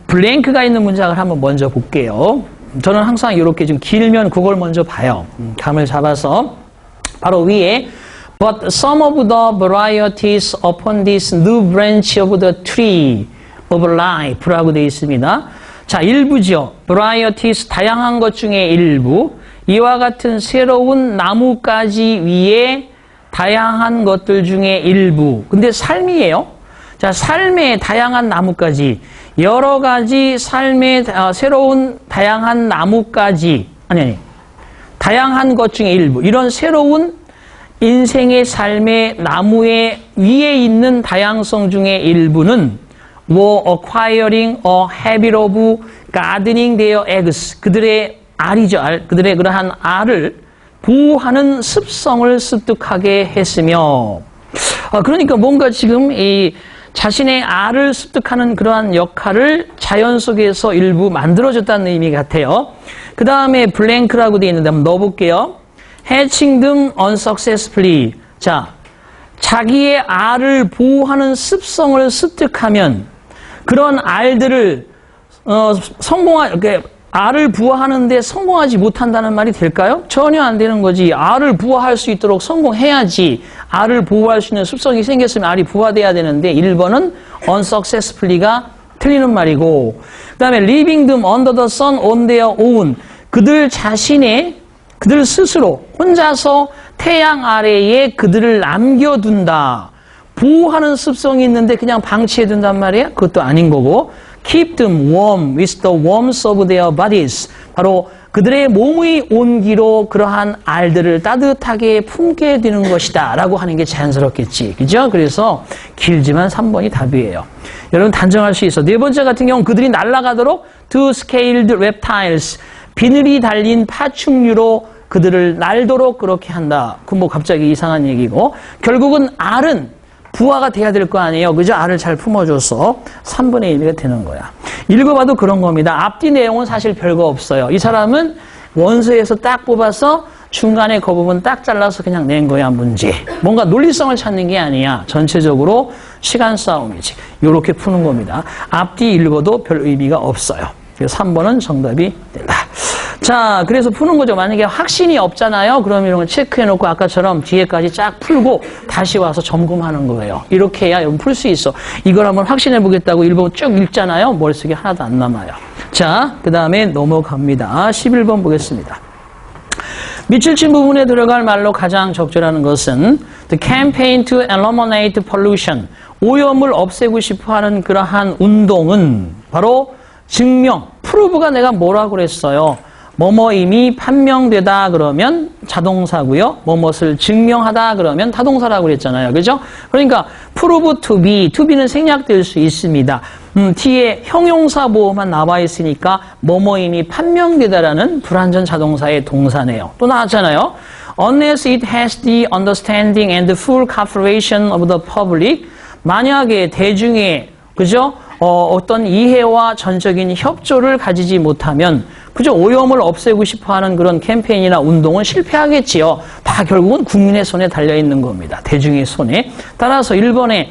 블랭크가 있는 문장을 한번 먼저 볼게요. 저는 항상 이렇게 좀 길면 그걸 먼저 봐요. 감을 잡아서 바로 위에 But some of the varieties upon this new branch of the tree of life라고 되어 있습니다. 자, 일부죠. varieties 다양한 것 중에 일부. 이와 같은 새로운 나뭇가지 위에 다양한 것들 중에 일부. 근데 삶이에요. 자, 삶의 다양한 나뭇가지, 여러 가지 삶의 새로운 다양한 나뭇가지, 다양한 것 중에 일부, 이런 새로운 인생의 삶의 나무의 위에 있는 다양성 중에 일부는 were acquiring a habit of gardening their eggs. 그들의 알이죠, 알. 그들의 그러한 알을 보호하는 습성을 습득하게 했으며, 그러니까 뭔가 지금 이 자신의 알을 습득하는 그러한 역할을 자연 속에서 일부 만들어줬다는 의미 같아요. 그 다음에 블랭크라고 되어 있는데 한번 넣어볼게요. hatching them unsuccessfully. 자, 자기의 알을 보호하는 습성을 습득하면 그런 알들을 알을 부화하는데 성공하지 못한다는 말이 될까요? 전혀 안 되는 거지. 알을 부화할 수 있도록 성공해야지 알을 보호할 수 있는 습성이 생겼으면 알이 부화돼야 되는데 1번은 unsuccessfully가 틀리는 말이고, 그 다음에 leaving them under the sun on their own. 그들 스스로 혼자서 태양 아래에 그들을 남겨둔다. 보호하는 습성이 있는데 그냥 방치해둔단 말이야? 그것도 아닌 거고, keep them warm with the warmth of their bodies. 바로 그들의 몸의 온기로 그러한 알들을 따뜻하게 품게 되는 것이다 라고 하는 게 자연스럽겠지. 그죠? 그래서 길지만 3번이 답이에요. 여러분 단정할 수 있어. 네 번째 같은 경우는 그들이 날아가도록 to scaled reptiles. 비늘이 달린 파충류로 그들을 날도록 그렇게 한다. 그 뭐 갑자기 이상한 얘기고. 결국은 알은 부화가 돼야 될 거 아니에요. 그죠? 알을 잘 품어줘서 3분의 1이 되는 거야. 읽어봐도 그런 겁니다. 앞뒤 내용은 사실 별거 없어요. 이 사람은 원서에서 딱 뽑아서 중간에 그 부분 딱 잘라서 그냥 낸 거야, 문제. 뭔가 논리성을 찾는 게 아니야. 전체적으로 시간 싸움이지. 이렇게 푸는 겁니다. 앞뒤 읽어도 별 의미가 없어요. 그래서 3번은 정답이 된다. 자, 그래서 푸는 거죠. 만약에 확신이 없잖아요. 그럼 이런 걸 체크해놓고 아까처럼 뒤에까지 쫙 풀고 다시 와서 점검하는 거예요. 이렇게 해야 여러분 풀 수 있어. 이걸 한번 확신해보겠다고 1번 쭉 읽잖아요. 머릿속에 하나도 안 남아요. 자, 그 다음에 넘어갑니다. 11번 보겠습니다. 밑줄 친 부분에 들어갈 말로 가장 적절한 것은 The campaign to eliminate pollution. 오염을 없애고 싶어하는 그러한 운동은 바로 증명, 프루브가 내가 뭐라고 그랬어요? 뭐뭐임이 판명되다 그러면 자동사고요. 뭐뭇을 증명하다 그러면 타동사라고 그랬잖아요. 그죠? 그러니까 prove to be는 생략될 수 있습니다. 뒤에 형용사 보호만 나와 있으니까 뭐뭐임이 판명되다라는 불완전 자동사의 동사네요. 또 나왔잖아요. Unless it has the understanding and the full cooperation of the public. 만약에 대중의 그죠? 어떤 이해와 전적인 협조를 가지지 못하면 그죠? 오염을 없애고 싶어하는 그런 캠페인이나 운동은 실패하겠지요. 다 결국은 국민의 손에 달려있는 겁니다. 대중의 손에. 따라서 1번에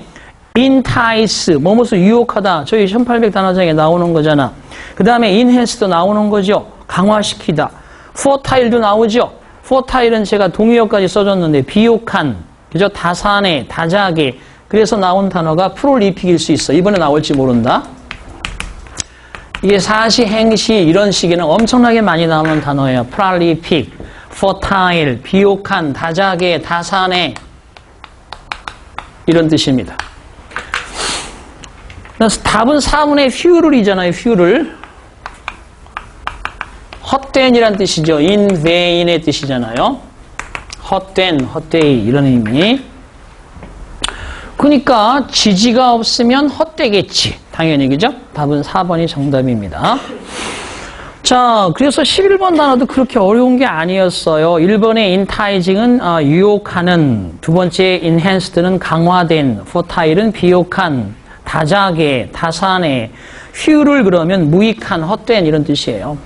entice, 뭐뭇을 유혹하다. 저희 1800단어장에 나오는 거잖아. 그 다음에 enhance도 나오는 거죠. 강화시키다. fertile도 나오죠. fertile은 제가 동의어까지 써줬는데 비옥한, 그죠? 다산에, 다작에. 그래서 나온 단어가 프롤리픽일 수 있어. 이번에 나올지 모른다. 이게 사시, 행시 이런 식에는 엄청나게 많이 나오는 단어예요. 프롤리픽, fertile, 비옥한, 다작에, 다산에 이런 뜻입니다. 그래서 답은 4분의 few를이잖아요. few를. 헛된이란 뜻이죠. in vain의 뜻이잖아요. 헛된, 헛되이 이런 의미. 그러니까 지지가 없으면 헛되겠지. 당연히 그죠? 답은 4번이 정답입니다. 자, 그래서 11번 단어도 그렇게 어려운 게 아니었어요. 1번의 enticing은 유혹하는, 두 번째 enhanced는 강화된, fertile은 비옥한, 다작에, 다산에, few를 그러면 무익한, 헛된 이런 뜻이에요.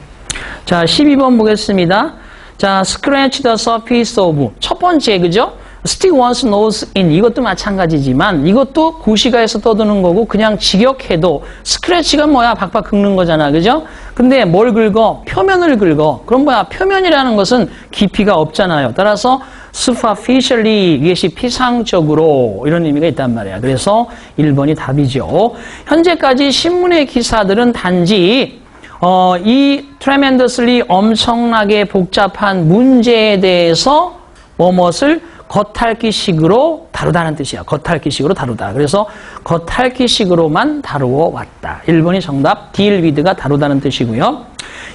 자, 12번 보겠습니다. 자, scratch the surface of. 첫 번째, 그죠? stick one's nose in. 이것도 마찬가지지만 이것도 고시가에서 떠드는 거고 그냥 직역해도 스크래치가 뭐야? 박박 긁는 거잖아. 그죠? 근데 뭘 긁어? 표면을 긁어. 그럼 뭐야? 표면이라는 것은 깊이가 없잖아요. 따라서 superficially, 이것이 피상적으로 이런 의미가 있단 말이야. 그래서 1번이 답이죠. 현재까지 신문의 기사들은 단지 이 tremendously 엄청나게 복잡한 문제에 대해서 뭐뭇을 겉핥기식으로 다루다는 뜻이야. 겉핥기식으로 다루다. 그래서 겉핥기식으로만 다루어 왔다. 1번이 정답. deal with가 다루다는 뜻이고요.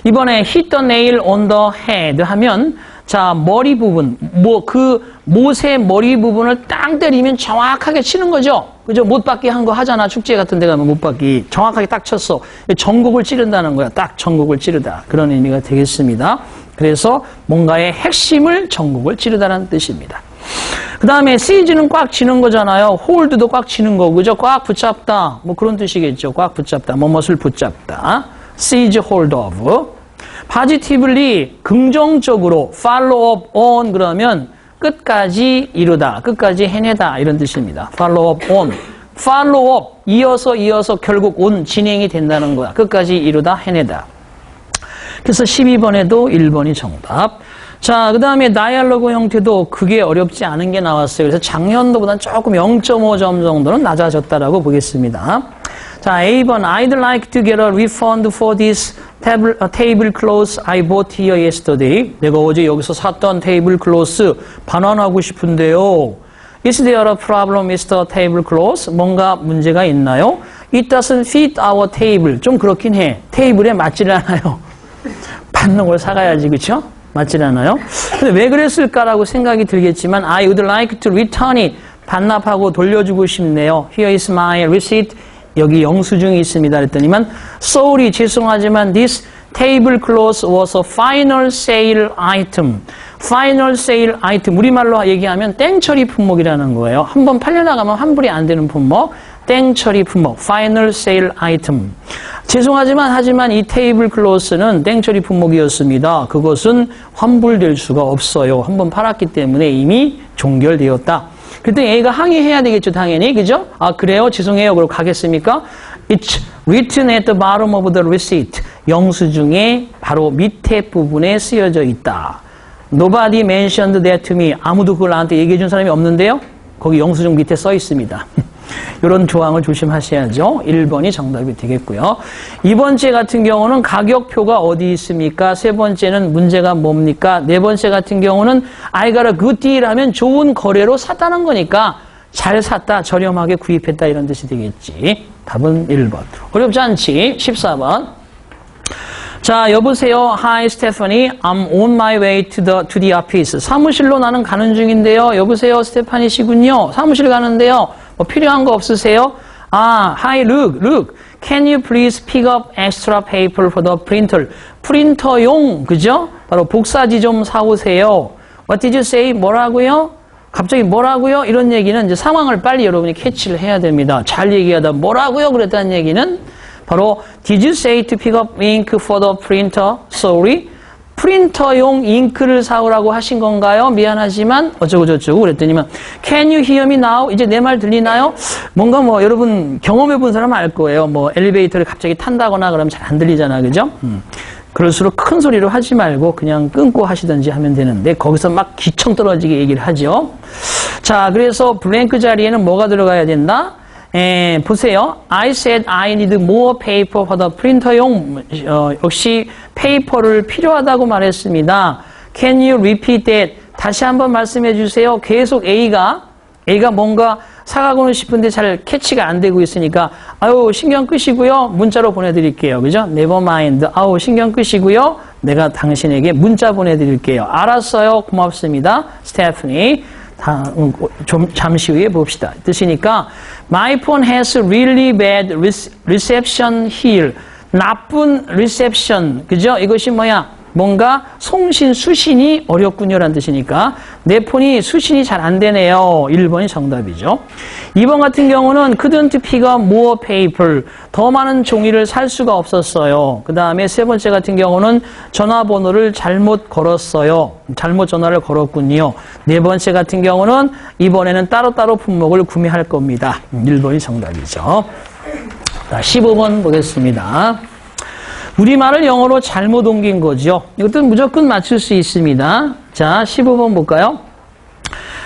이번에 hit the nail on the head 하면 자, 머리 부분, 그 못의 머리 부분을 땅 때리면 정확하게 치는 거죠. 그죠? 못 받기 한 거 하잖아. 축제 같은 데 가면 못 받기. 정확하게 딱 쳤어. 전곡을 찌른다는 거야. 딱 전곡을 찌르다. 그런 의미가 되겠습니다. 그래서 뭔가의 핵심을 전곡을 찌르다라는 뜻입니다. 그 다음에 seize는 꽉 쥐는 거잖아요. hold도 꽉 쥐는 거. 그죠? 꽉 붙잡다. 뭐 그런 뜻이겠죠. 꽉 붙잡다. 뭐뭇을 붙잡다. seize hold of. positively 긍정적으로 follow up on 그러면 끝까지 이루다, 끝까지 해내다 이런 뜻입니다. follow up on, follow up 이어서 결국 on 진행이 된다는 거야. 끝까지 이루다, 해내다. 그래서 12번에도 1번이 정답. 자, 그 다음에 다이얼로그 형태도 그게 어렵지 않은 게 나왔어요. 그래서 작년도보다는 조금 0.5점 정도는 낮아졌다라고 보겠습니다. 자, A번 I'd like to get a refund for this tablecloth I bought here yesterday. 내가 어제 여기서 샀던 테이블클로스 반환하고 싶은데요. Is there a problem with the tablecloth? 뭔가 문제가 있나요? It doesn't fit our table. 좀 그렇긴 해. 테이블에 맞질 않아요. 받는 걸 사가야지, 그렇죠? 맞질 않아요? 근데 왜 그랬을까라고 생각이 들겠지만 I would like to return it. 반납하고 돌려주고 싶네요. Here is my receipt. 여기 영수증이 있습니다. 그랬더니만 sorry, 죄송하지만 this tablecloth was a final sale item. final sale item. 우리말로 얘기하면 땡처리 품목이라는 거예요. 한번 팔려나가면 환불이 안 되는 품목. 땡처리 품목. final sale item. 하지만 이 테이블클로스는 땡처리 품목이었습니다. 그것은 환불될 수가 없어요. 한번 팔았기 때문에 이미 종결되었다. 그때 A가 항의해야 되겠죠, 당연히. 그죠? 아, 그래요? 죄송해요. 그럼 가겠습니까? It's written at the bottom of the receipt. 영수증의 바로 밑에 부분에 쓰여져 있다. Nobody mentioned that to me. 아무도 그걸 나한테 얘기해 준 사람이 없는데요? 거기 영수증 밑에 써 있습니다. 이런 조항을 조심하셔야죠. 1번이 정답이 되겠고요. 2번째 같은 경우는 가격표가 어디 있습니까? 세 번째는 문제가 뭡니까? 네 번째 같은 경우는 I got a good deal 하면 좋은 거래로 샀다는 거니까 잘 샀다, 저렴하게 구입했다 이런 뜻이 되겠지. 답은 1번. 어렵지 않지? 14번. 자, 여보세요. Hi, Stephanie. I'm on my way to the office. 사무실로 나는 가는 중인데요. 여보세요, 스테파니 씨군요. 사무실 가는데요. 뭐 필요한 거 없으세요? 아, hi, look. Can you please pick up extra paper for the printer? 프린터용, 그죠? 바로 복사지 좀 사오세요. What did you say? 뭐라고요? 갑자기 뭐라고요? 이런 얘기는 이제 상황을 빨리 여러분이 캐치를 해야 됩니다. 잘 얘기하다 뭐라고요? 그랬다는 얘기는 바로 Did you say to pick up ink for the printer? Sorry. 프린터용 잉크를 사오라고 하신 건가요? 미안하지만 어쩌고저쩌고 그랬더니만 Can you hear me now? 이제 내 말 들리나요? 뭔가 뭐 여러분 경험해 본 사람은 알 거예요. 뭐 엘리베이터를 갑자기 탄다거나 그러면 잘 안 들리잖아. 그죠? 그럴수록 큰 소리로 하지 말고 그냥 끊고 하시든지 하면 되는데 거기서 막 기청 떨어지게 얘기를 하죠. 자, 그래서 블랭크 자리에는 뭐가 들어가야 된다? 보세요. I said I need more paper for the printer용 역시 페이퍼를 필요하다고 말했습니다. Can you repeat that? 다시 한번 말씀해 주세요. 계속 A가 뭔가 사가고는 싶은데 잘 캐치가 안 되고 있으니까 아유 신경 끄시고요. 문자로 보내드릴게요. 그죠? Never mind. 아우 신경 끄시고요. 내가 당신에게 문자 보내드릴게요. 알았어요. 고맙습니다. 스테프니. 좀 잠시 후에 봅시다. 뜻이니까 My phone has really bad reception here. 나쁜 reception. 그죠? 이것이 뭐야? 뭔가 송신, 수신이 어렵군요라는 뜻이니까 내 폰이 수신이 잘 안 되네요. 1번이 정답이죠. 2번 같은 경우는 couldn't pick up more paper. 더 많은 종이를 살 수가 없었어요. 그 다음에 세 번째 같은 경우는 전화번호를 잘못 걸었어요. 잘못 전화를 걸었군요. 네 번째 같은 경우는 이번에는 따로따로 품목을 구매할 겁니다. 1번이 정답이죠. 자, 15번 보겠습니다. 우리말을 영어로 잘못 옮긴 거죠. 이것도 무조건 맞출 수 있습니다. 자, 15번 볼까요?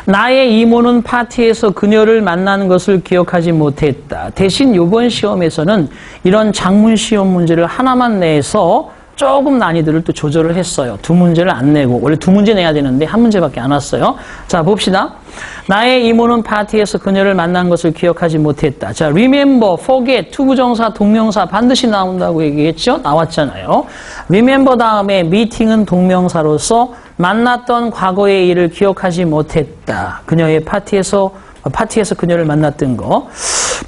나의 이모는 파티에서 그녀를 만나는 것을 기억하지 못했다. 대신 이번 시험에서는 이런 작문 시험 문제를 하나만 내서 조금 난이도를 또 조절을 했어요. 두 문제를 안 내고 원래 두 문제 내야 되는데 한 문제밖에 안 왔어요. 자, 봅시다. 나의 이모는 파티에서 그녀를 만난 것을 기억하지 못했다. 자, remember, forget, 투부정사, 동명사 반드시 나온다고 얘기했죠? 나왔잖아요. remember 다음에 meeting은 동명사로서 만났던 과거의 일을 기억하지 못했다. 그녀의 파티에서 그녀를 만났던 거.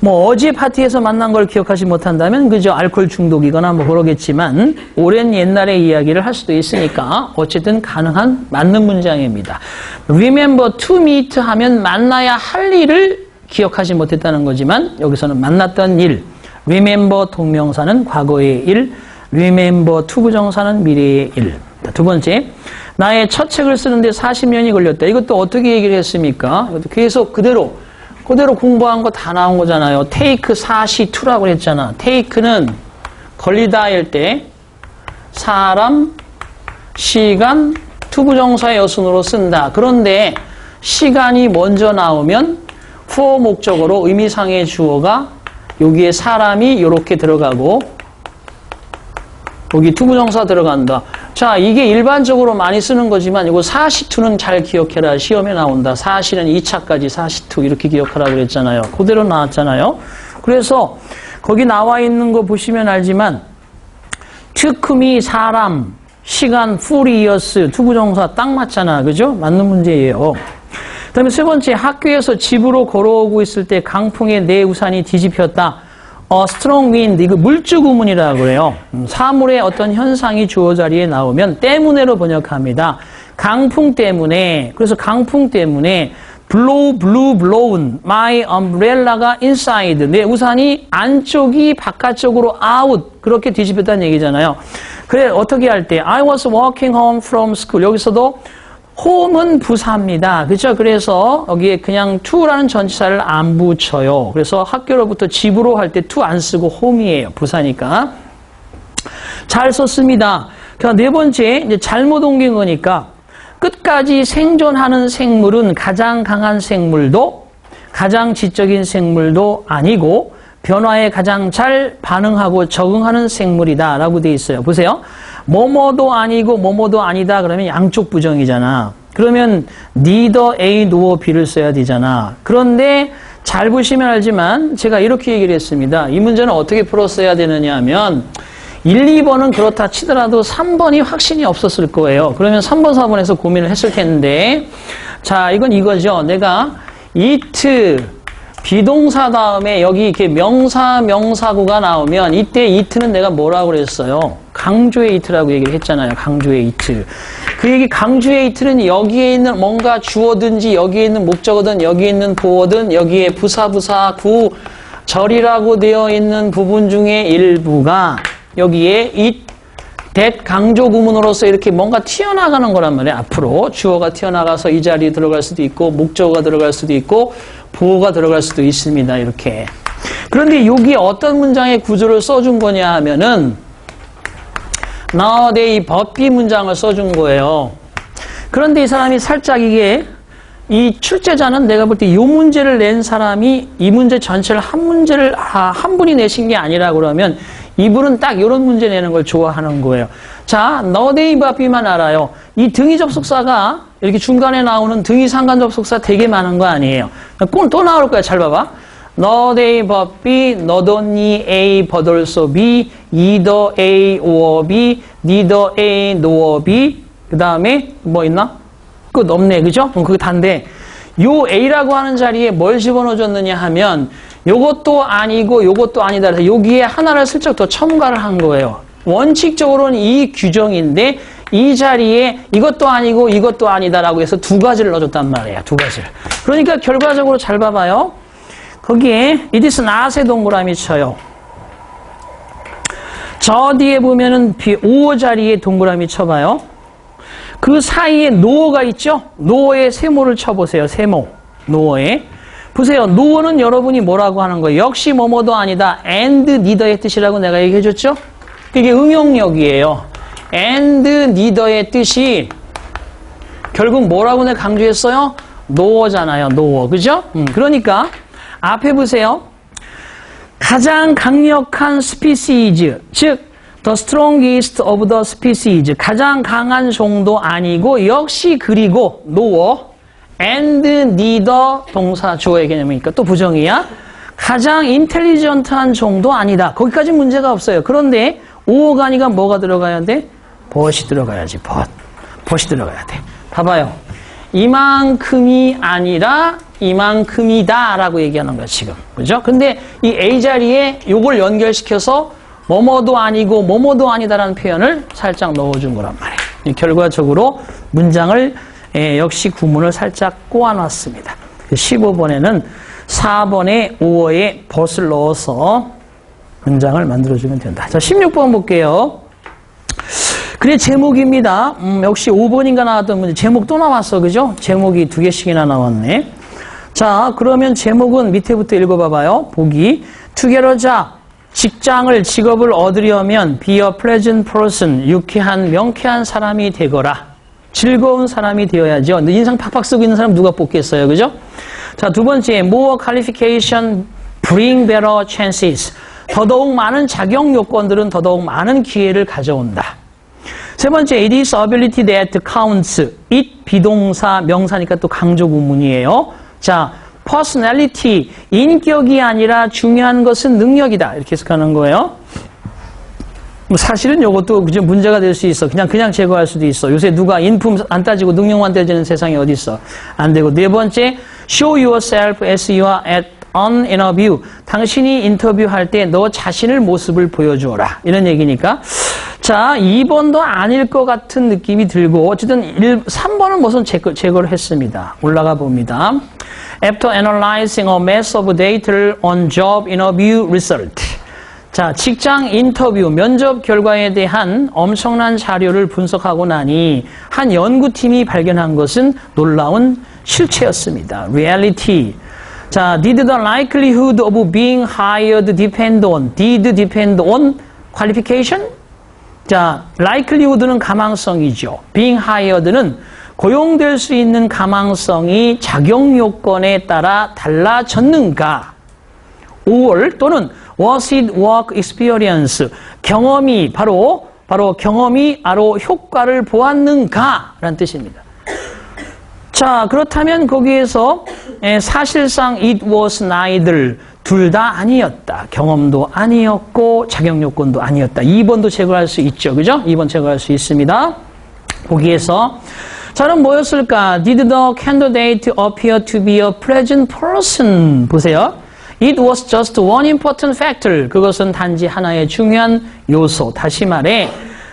뭐 어제 파티에서 만난 걸 기억하지 못한다면 그저 알코올 중독이거나 뭐 그러겠지만 오랜 옛날의 이야기를 할 수도 있으니까 어쨌든 가능한 맞는 문장입니다. Remember to meet 하면 만나야 할 일을 기억하지 못했다는 거지만 여기서는 만났던 일. Remember 동명사는 과거의 일. Remember to 부정사는 미래의 일. 두 번째. 나의 첫 책을 쓰는데 40년이 걸렸다. 이것도 어떻게 얘기를 했습니까? 이것도 계속 그대로 공부한 거 다 나온 거잖아요. take 42라고 했잖아. take는 걸리다 할 때 사람, 시간, 투부정사의 여순으로 쓴다. 그런데 시간이 먼저 나오면 for 목적어로 의미상의 주어가 여기에 사람이 이렇게 들어가고 여기 투부정사 들어간다. 자, 이게 일반적으로 많이 쓰는 거지만 이거 42는 잘 기억해라. 시험에 나온다. 사실은 2차까지 42 이렇게 기억하라고 그랬잖아요. 그대로 나왔잖아요. 그래서 거기 나와 있는 거 보시면 알지만 특흠이 사람, 시간, furious, 투부정사 딱 맞잖아. 그죠? 맞는 문제예요. 그 다음에 세 번째, 학교에서 집으로 걸어오고 있을 때 강풍에 내 우산이 뒤집혔다. strong wind, 이거 물주구문이라고 그래요. 사물의 어떤 현상이 주어 자리에 나오면 때문에로 번역합니다. 강풍 때문에, 그래서 강풍 때문에 blow, blew, blown, my umbrella가 inside, 내 우산이 안쪽이 바깥쪽으로 out, 그렇게 뒤집혔다는 얘기잖아요. 그래, 어떻게 할 때, I was walking home from school, 여기서도 home은 부사입니다. 그렇죠? 그래서 여기에 그냥 to라는 전치사를 안 붙여요. 그래서 학교로부터 집으로 할 때 to 안 쓰고 home이에요. 부사니까. 잘 썼습니다. 네 번째, 이제 잘못 옮긴 거니까 끝까지 생존하는 생물은 가장 강한 생물도 가장 지적인 생물도 아니고 변화에 가장 잘 반응하고 적응하는 생물이다 라고 돼 있어요. 보세요. 뭐뭐도 아니고 뭐뭐도 아니다 그러면 양쪽 부정이잖아. 그러면 neither A nor B를 써야 되잖아. 그런데 잘 보시면 알지만 제가 이렇게 얘기를 했습니다. 이 문제는 어떻게 풀었어야 되느냐 하면 1, 2번은 그렇다 치더라도 3번이 확신이 없었을 거예요. 그러면 3번, 4번에서 고민을 했을 텐데 자, 이건 이거죠. 내가 it 비동사 다음에 여기 이렇게 명사, 명사구가 나오면 이때 it는 내가 뭐라고 그랬어요? 강조의 it라고 얘기를 했잖아요. 강조의 it. 그 얘기 강조의 it는 여기에 있는 뭔가 주어든지 여기에 있는 목적어든 여기에 있는 보어든 여기에 부사, 구, 절이라고 되어 있는 부분 중에 일부가 여기에 it, that 강조 구문으로서 이렇게 뭔가 튀어나가는 거란 말이에요. 앞으로 주어가 튀어나가서 이 자리에 들어갈 수도 있고 목적어가 들어갈 수도 있고 보어가 들어갈 수도 있습니다. 이렇게. 그런데 여기 어떤 문장의 구조를 써준 거냐 하면은 nowadays 법비 문장을 써준 거예요. 그런데 이 사람이 살짝 이게 이 출제자는 내가 볼 때 이 문제를 낸 사람이 이 문제 전체를 한 분이 내신 게 아니라 그러면 이분은 딱 이런 문제 내는 걸 좋아하는 거예요. 자, nowadays 법비만 알아요. 이 등위 접속사가 이렇게 중간에 나오는 등위 상관 접속사 되게 많은 거 아니에요. 꼭 또 나올 거야. 잘 봐봐. nowadays 법비, not only A but also B, either A or B, neither A nor B. 그 다음에 뭐 있나? 끝 없네. 그죠? 그럼 그게 단데 요 A라고 하는 자리에 뭘 집어넣어줬느냐 하면 요것도 아니고 요것도 아니다. 그래서 여기에 하나를 슬쩍 더 첨가를 한 거예요. 원칙적으로는 이 규정인데 이 자리에 이것도 아니고 이것도 아니다라고 해서 두 가지를 넣어줬단 말이에요. 두 가지를. 그러니까 결과적으로 잘 봐봐요. 거기에 it is not의 동그라미 쳐요. 저 뒤에 보면은 O 자리에 동그라미 쳐봐요. 그 사이에 no가 있죠? no에 세모를 쳐보세요. 세모. no에. 보세요. no는 여러분이 뭐라고 하는 거예요? 역시 뭐뭐도 아니다. and neither의 뜻이라고 내가 얘기해줬죠? 이게 응용력이에요. and neither의 뜻이 결국 뭐라고 내가 강조했어요? no잖아요. no. 그죠? 그러니까 앞에 보세요. 가장 강력한 species, 즉 The strongest of the species. 가장 강한 종도 아니고 역시 그리고 nor and neither 동사 주어의 개념이니까 또 부정이야. 가장 인텔리전트한 종도 아니다. 거기까지 문제가 없어요. 그런데 or가 아니가 뭐가 들어가야 돼? but이 들어가야지. but이 들어가야 돼. 봐봐요. 이만큼이 아니라 이만큼이다 라고 얘기하는 거야 지금. 그죠? 근데 이 A 자리에 요걸 연결시켜서 뭐뭐도 아니고 뭐뭐도 아니다라는 표현을 살짝 넣어준 거란 말이에요. 결과적으로 문장을 역시 구문을 살짝 꼬아놨습니다. 15번에는 4번에 5어에 but을 넣어서 문장을 만들어주면 된다. 자, 16번 볼게요. 그래, 제목입니다. 역시 5번인가 나왔던 문제. 제목 또 나왔어. 그죠? 제목이 2개씩이나 나왔네. 자, 그러면 제목은 밑에부터 읽어봐봐요. 보기. 투게러자. 직업을 얻으려면 be a pleasant person. 유쾌한, 명쾌한 사람이 되거라. 즐거운 사람이 되어야죠. 인상 팍팍 쓰고 있는 사람 누가 뽑겠어요. 그죠? 자, 두 번째. more qualification bring better chances. 더더욱 많은 자격 요건들은 더더욱 많은 기회를 가져온다. 세 번째, it is ability that counts. it 비동사, 명사니까 또 강조 구문이에요. 자, personality, 인격이 아니라 중요한 것은 능력이다. 이렇게 해석하는 거예요. 사실은 이것도 그저 문제가 될 수 있어. 그냥 제거할 수도 있어. 요새 누가 인품 안 따지고 능력만 따지는 세상이 어디 있어. 안 되고. 네 번째, show yourself as you are at an interview. 당신이 인터뷰할 때 너 자신을 모습을 보여주어라. 이런 얘기니까. 자, 2번도 아닐 것 같은 느낌이 들고 어쨌든 3번은 무슨 제거를 했습니다. 올라가 봅니다. After analyzing a mass of data on job interview result. 자, 직장 인터뷰, 면접 결과에 대한 엄청난 자료를 분석하고 나니 한 연구팀이 발견한 것은 놀라운 실체였습니다. Reality. 자, did the likelihood of being hired depend on? Did depend on qualification? 자, likelihood는 가망성이죠. being hired는 고용될 수 있는 가망성이 자격 요건에 따라 달라졌는가? or 또는 was it work experience? 경험이 바로 경험이 효과를 보았는가? 라는 뜻입니다. 자, 그렇다면 거기에서 사실상 it was neither. 둘 다 아니었다. 경험도 아니었고 자격 요건도 아니었다. 2번도 제거할 수 있죠. 그죠? 2번 제거할 수 있습니다. 보기에서 저는 뭐였을까? Did the candidate appear to be a pleasant person? 보세요. It was just one important factor. 그것은 단지 하나의 중요한 요소. 다시 말해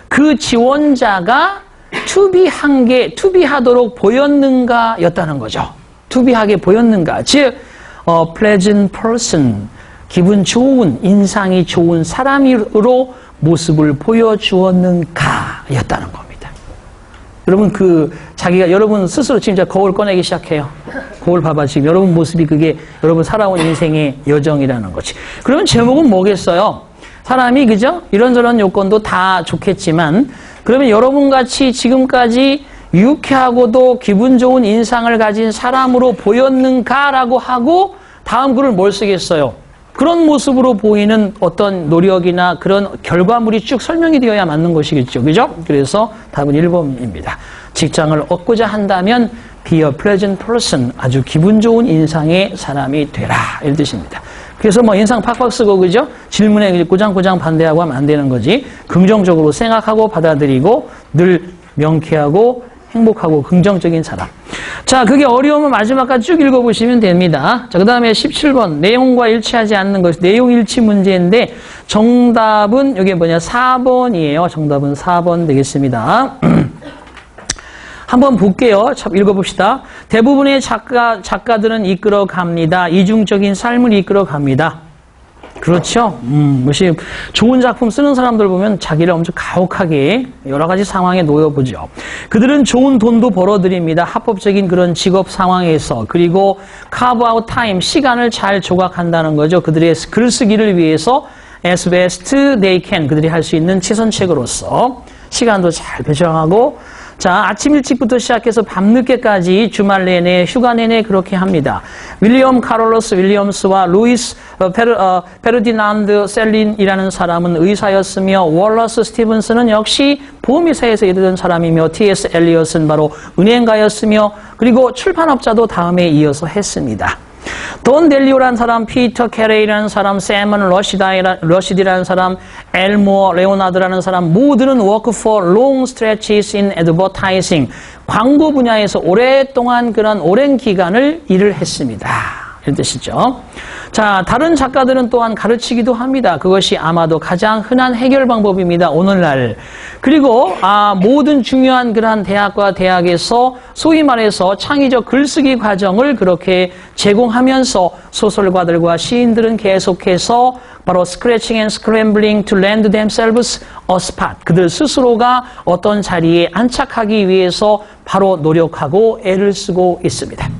그 지원자가 투비하도록 보였는가 였다는 거죠. 투비하게 보였는가. 즉 pleasant person, 기분 좋은, 인상이 좋은 사람으로 모습을 보여주었는가 였다는 겁니다. 여러분 여러분 스스로 지금 거울 꺼내기 시작해요. 거울 봐봐. 지금 여러분 모습이 그게 여러분 살아온 인생의 여정이라는 거지. 그러면 제목은 뭐겠어요? 사람이 그죠? 이런저런 요건도 다 좋겠지만 그러면 여러분같이 지금까지 유쾌하고도 기분 좋은 인상을 가진 사람으로 보였는가라고 하고 다음 글을 뭘 쓰겠어요? 그런 모습으로 보이는 어떤 노력이나 그런 결과물이 쭉 설명이 되어야 맞는 것이겠죠. 그죠? 그래서 답은 1번입니다. 직장을 얻고자 한다면 be a pleasant person. 아주 기분 좋은 인상의 사람이 되라. 이런 뜻입니다. 그래서 인상 팍팍 쓰고 그죠? 질문에 고장고장 반대하고 하면 안 되는 거지. 긍정적으로 생각하고 받아들이고 늘 명쾌하고 행복하고 긍정적인 사람. 자, 그게 어려우면 마지막까지 쭉 읽어보시면 됩니다. 자, 그 다음에 17번. 내용과 일치하지 않는 것. 내용 일치 문제인데 정답은 이게 4번이에요. 정답은 4번 되겠습니다. 한번 볼게요. 읽어봅시다. 대부분의 작가들은 이끌어갑니다. 이중적인 삶을 이끌어갑니다. 그렇죠. 좋은 작품 쓰는 사람들 보면 자기를 엄청 가혹하게 여러 가지 상황에 놓여보죠. 그들은 좋은 돈도 벌어들입니다. 합법적인 그런 직업 상황에서. 그리고 carve out time, 시간을 잘 조각한다는 거죠. 그들의 글쓰기를 위해서 as best they can, 그들이 할 수 있는 최선책으로서 시간도 잘 배정하고 자, 아침 일찍부터 시작해서 밤늦게까지 주말 내내, 휴가 내내 그렇게 합니다. 윌리엄 카롤로스 윌리엄스와 루이스 페르디난드 셀린이라는 사람은 의사였으며 월러스 스티븐스는 역시 보험회사에서 일하던 사람이며 T.S. 엘리엇은 바로 은행가였으며 그리고 출판업자도 다음에 이어서 했습니다. 돈 델리오라는 사람, 피터 캐레이라는 사람, 세먼 러시디라는 사람, 엘모어 레오나드라는 사람 모두는 work for long stretches in advertising 광고 분야에서 오랫동안 그런 오랜 기간을 일을 했습니다. 이런 뜻이죠. 자, 다른 작가들은 또한 가르치기도 합니다. 그것이 아마도 가장 흔한 해결 방법입니다. 오늘날. 그리고 모든 중요한 그러한 대학과 대학에서 소위 말해서 창의적 글쓰기 과정을 그렇게 제공하면서 소설가들과 시인들은 계속해서 바로 scratching and scrambling to land themselves a spot. 그들 스스로가 어떤 자리에 안착하기 위해서 바로 노력하고 애를 쓰고 있습니다.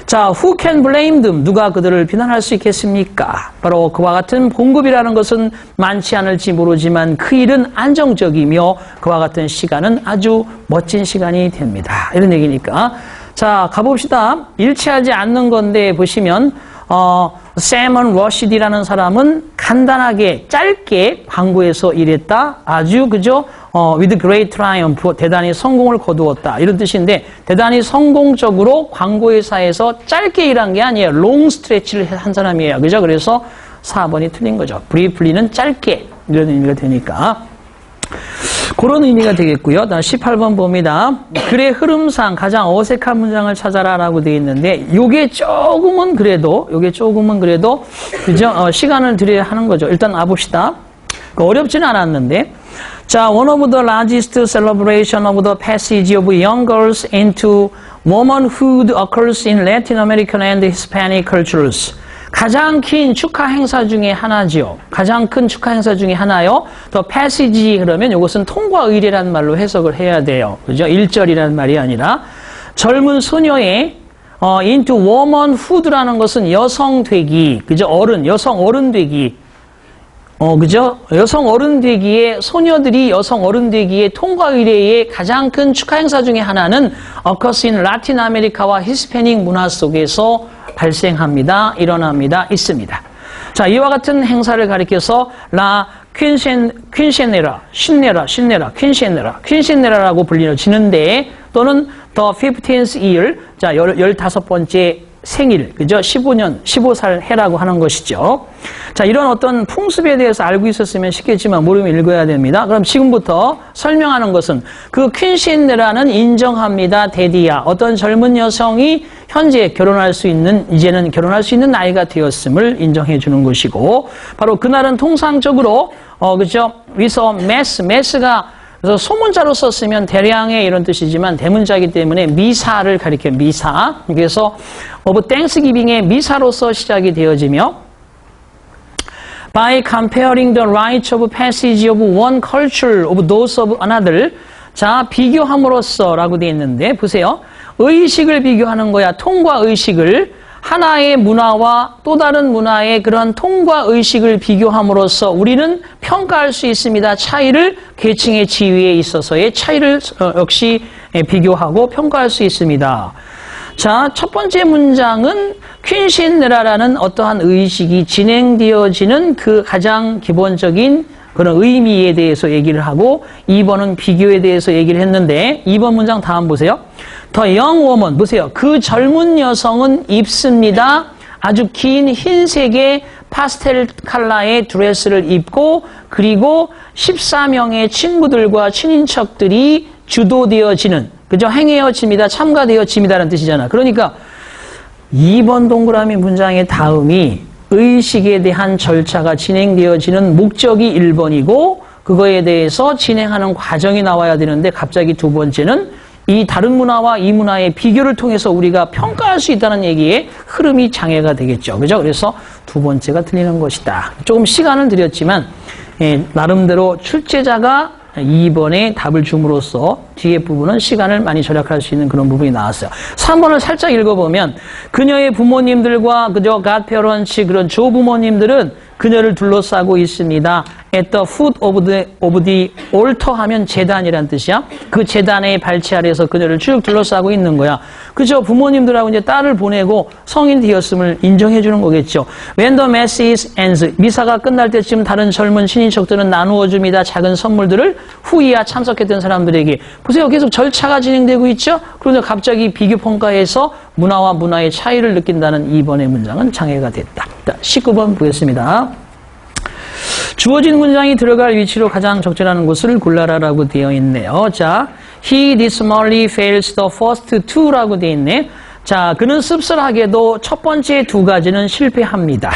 자, who can blame them? 누가 그들을 비난할 수 있겠습니까? 바로 그와 같은 봉급이라는 것은 많지 않을지 모르지만 그 일은 안정적이며 그와 같은 시간은 아주 멋진 시간이 됩니다. 이런 얘기니까. 자, 가봅시다. 일치하지 않는 건데 보시면 세먼 러시디라는 사람은 간단하게 짧게 광고에서 일했다. 아주 그죠? with great triumph 대단히 성공을 거두었다. 이런 뜻인데 대단히 성공적으로 광고회사에서 짧게 일한 게 아니에요. long stretch를 한 사람이에요. 그죠? 그래서 4번이 틀린 거죠. briefly는 짧게 이런 의미가 되니까. 그런 의미가 되겠고요. 다음 18번 봅니다. 글의 흐름상 가장 어색한 문장을 찾아라라고 되어 있는데 요게 조금은 그래도 그죠? 시간을 들여야 하는 거죠. 일단 와봅시다. 어렵지는 않았는데 자, one of the largest celebration of the passage of young girls into womanhood occurs in Latin American and Hispanic cultures. 가장 긴 축하 행사 중에 하나지요. 가장 큰 축하 행사 중에 하나요. 더 패시지 그러면 이것은 통과 의례라는 말로 해석을 해야 돼요. 그죠? 일절이라는 말이 아니라 젊은 소녀의 into womanhood라는 것은 여성 되기, 그죠? 여성 어른 되기. 그죠? 여성 어른 되기에, 소녀들이 여성 어른 되기에 통과 의례의 가장 큰 축하 행사 중에 하나는 occurs in 라틴 아메리카와 히스패닉 문화 속에서 발생합니다. 일어납니다. 있습니다. 자, 이와 같은 행사를 가리켜서 라 퀸시네라, 퀸시네라라고 불리지는데 또는 the 15th year, 자, 15번째 생일, 그죠? 15살 해라고 하는 것이죠. 자, 이런 어떤 풍습에 대해서 알고 있었으면 쉽겠지만 모르면 읽어야 됩니다. 그럼 지금부터 설명하는 것은 그 퀸시네라는 인정합니다. 데디야. 어떤 젊은 여성이 현재 이제는 결혼할 수 있는 나이가 되었음을 인정해 주는 것이고, 바로 그날은 통상적으로, 그죠? 위서 메스가 그래서 소문자로 썼으면 대량의 이런 뜻이지만 대문자이기 때문에 미사를 가리켜요. 미사. 그래서 of Thanksgiving의 미사로서 시작이 되어지며 by comparing the rites of passage of one culture of those of another. 자, 비교함으로써 라고 되어 있는데 보세요. 의식을 비교하는 거야. 통과 의식을. 하나의 문화와 또 다른 문화의 그런 통과 의식을 비교함으로써 우리는 평가할 수 있습니다. 차이를 계층의 지위에 있어서의 차이를 역시 비교하고 평가할 수 있습니다. 자, 첫 번째 문장은 퀸시네라라는 어떠한 의식이 진행되어지는 그 가장 기본적인 그런 의미에 대해서 얘기를 하고 2번은 비교에 대해서 얘기를 했는데 2번 문장 다음 보세요. The young woman, 보세요. 그 젊은 여성은 입습니다. 아주 긴 흰색의 파스텔 컬러의 드레스를 입고 그리고 14명의 친구들과 친인척들이 주도되어지는, 그죠? 행해어집니다. 참가되어집니다라는 뜻이잖아. 그러니까 2번 동그라미 문장의 다음이 의식에 대한 절차가 진행되어지는 목적이 1번이고 그거에 대해서 진행하는 과정이 나와야 되는데 갑자기 두 번째는 이 다른 문화와 이 문화의 비교를 통해서 우리가 평가할 수 있다는 얘기에 흐름이 장애가 되겠죠. 그죠? 그래서 두 번째가 틀리는 것이다. 조금 시간을 들였지만 나름대로 출제자가 2번에 답을 줌으로써 뒤에 부분은 시간을 많이 절약할 수 있는 그런 부분이 나왔어요. 3번을 살짝 읽어보면 그녀의 부모님들과 그저 godparents 그런 조부모님들은 그녀를 둘러싸고 있습니다. At the foot of the altar 하면 제단이란 뜻이야. 그 제단의 발치 아래에서 그녀를 쭉 둘러싸고 있는 거야. 그죠? 부모님들하고 이제 딸을 보내고 성인 되었음을 인정해 주는 거겠죠. When the mass is ends, 미사가 끝날 때쯤 다른 젊은 신인척들은 나누어 줍니다. 작은 선물들을 후이야 참석했던 사람들에게. 보세요. 계속 절차가 진행되고 있죠? 그런데 갑자기 비교 평가에서 문화와 문화의 차이를 느낀다는 2번의 문장은 장애가 됐다. 19번 보겠습니다. 주어진 문장이 들어갈 위치로 가장 적절한 곳을 골라라라고 되어 있네요. 자, he dismally fails the first two라고 되어 있네. 자, 그는 씁쓸하게도 첫 번째 두 가지는 실패합니다.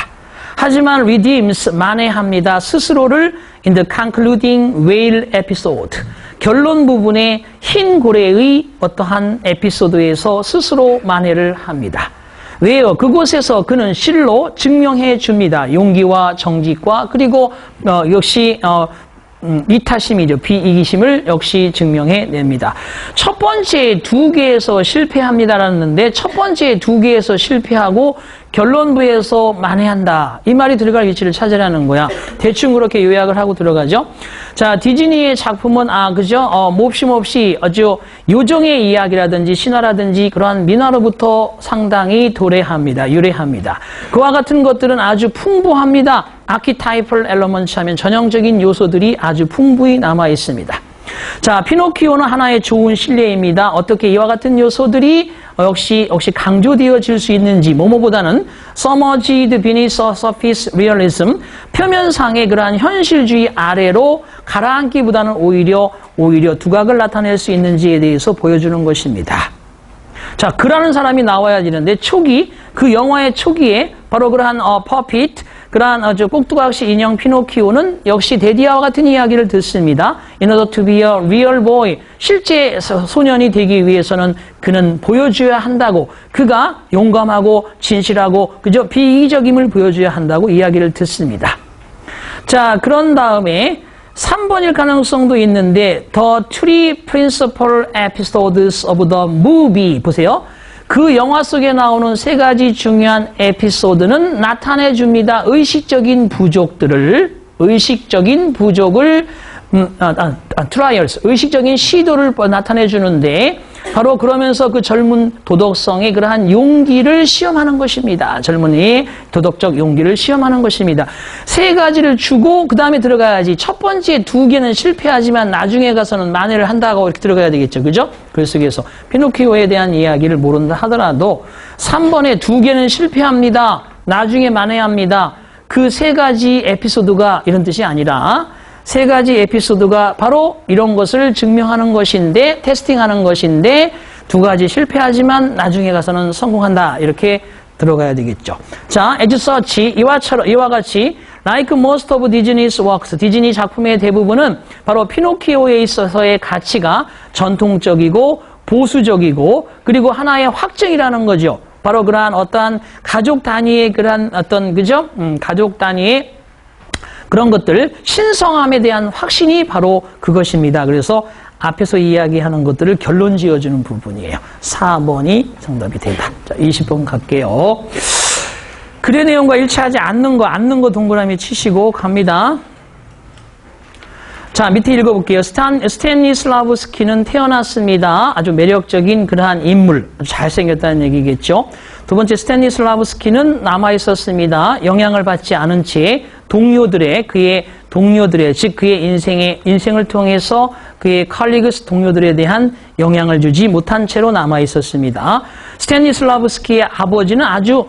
하지만 redeems 만회합니다. 스스로를 in the concluding whale episode. 결론 부분의 흰 고래의 어떠한 에피소드에서 스스로 만회를 합니다. 왜요? 그곳에서 그는 실로 증명해 줍니다. 용기와 정직과 그리고 역시 이타심이죠. 비이기심을 역시 증명해 냅니다. 첫 번째 두 개에서 실패합니다라는데 첫 번째 두 개에서 실패하고 결론부에서 만회한다. 이 말이 들어갈 위치를 찾으라는 거야. 대충 그렇게 요약을 하고 들어가죠. 자, 디즈니의 작품은 그죠? 몹시 아주 요정의 이야기라든지 신화라든지 그러한 민화로부터 상당히 도래합니다. 유래합니다. 그와 같은 것들은 아주 풍부합니다. 아키타이플 엘러먼트 하면 전형적인 요소들이 아주 풍부히 남아 있습니다. 자, 피노키오는 하나의 좋은 신뢰입니다. 어떻게 이와 같은 요소들이 역시 강조되어질 수 있는지 뭐뭐보다는 submerged beneath surface realism 표면상의 그러한 현실주의 아래로 가라앉기보다는 오히려 두각을 나타낼 수 있는지에 대해서 보여주는 것입니다. 자, 그라는 사람이 나와야 되는데 그 영화의 초기에 바로 그러한 퍼핏 그러한 아주 꼭두각시 인형 피노키오는 역시 데디아와 같은 이야기를 듣습니다. In order to be a real boy, 실제 소년이 되기 위해서는 그는 보여줘야 한다고, 그가 용감하고 진실하고 그저 비이기적임을 보여줘야 한다고 이야기를 듣습니다. 자, 그런 다음에 3번일 가능성도 있는데 The three principal episodes of the movie 보세요. 그 영화 속에 나오는 세 가지 중요한 에피소드는 나타내 줍니다. 의식적인 부족을 trials, 의식적인 시도를 나타내 주는데 바로 그러면서 그 젊은 도덕성의 그러한 용기를 시험하는 것입니다. 젊은이의 도덕적 용기를 시험하는 것입니다. 세 가지를 주고 그 다음에 들어가야지. 첫 번째 두 개는 실패하지만 나중에 가서는 만회를 한다고 이렇게 들어가야 되겠죠. 그죠? 글 속에서 피노키오에 대한 이야기를 모른다 하더라도 3번에 두 개는 실패합니다. 나중에 만회합니다. 그 세 가지 에피소드가 이런 뜻이 아니라 세 가지 에피소드가 바로 이런 것을 증명하는 것인데, 테스팅하는 것인데, 두 가지 실패하지만 나중에 가서는 성공한다. 이렇게 들어가야 되겠죠. 자, as such, 이와 같이, like most of Disney's works, 디즈니 작품의 대부분은 바로 피노키오에 있어서의 가치가 전통적이고, 보수적이고, 그리고 하나의 확증이라는 거죠. 바로 그러한 어떠한 가족 단위의 그러한 그죠? 가족 단위의 그런 것들, 신성함에 대한 확신이 바로 그것입니다. 그래서 앞에서 이야기하는 것들을 결론 지어주는 부분이에요. 4번이 정답이 되다. 자, 20번 갈게요. 글의 내용과 일치하지 않는 거 동그라미 치시고 갑니다. 자, 밑에 읽어볼게요. 스탠리슬라브스키는 태어났습니다. 아주 매력적인 그러한 인물, 아주 잘생겼다는 얘기겠죠. 두 번째, 스탠리슬라브스키는 남아있었습니다. 영향을 받지 않은 채 그의 동료들의, 즉 그의 인생을 통해서 그의 컬리그스 동료들에 대한 영향을 주지 못한 채로 남아있었습니다. 스탠리슬라브스키의 아버지는 아주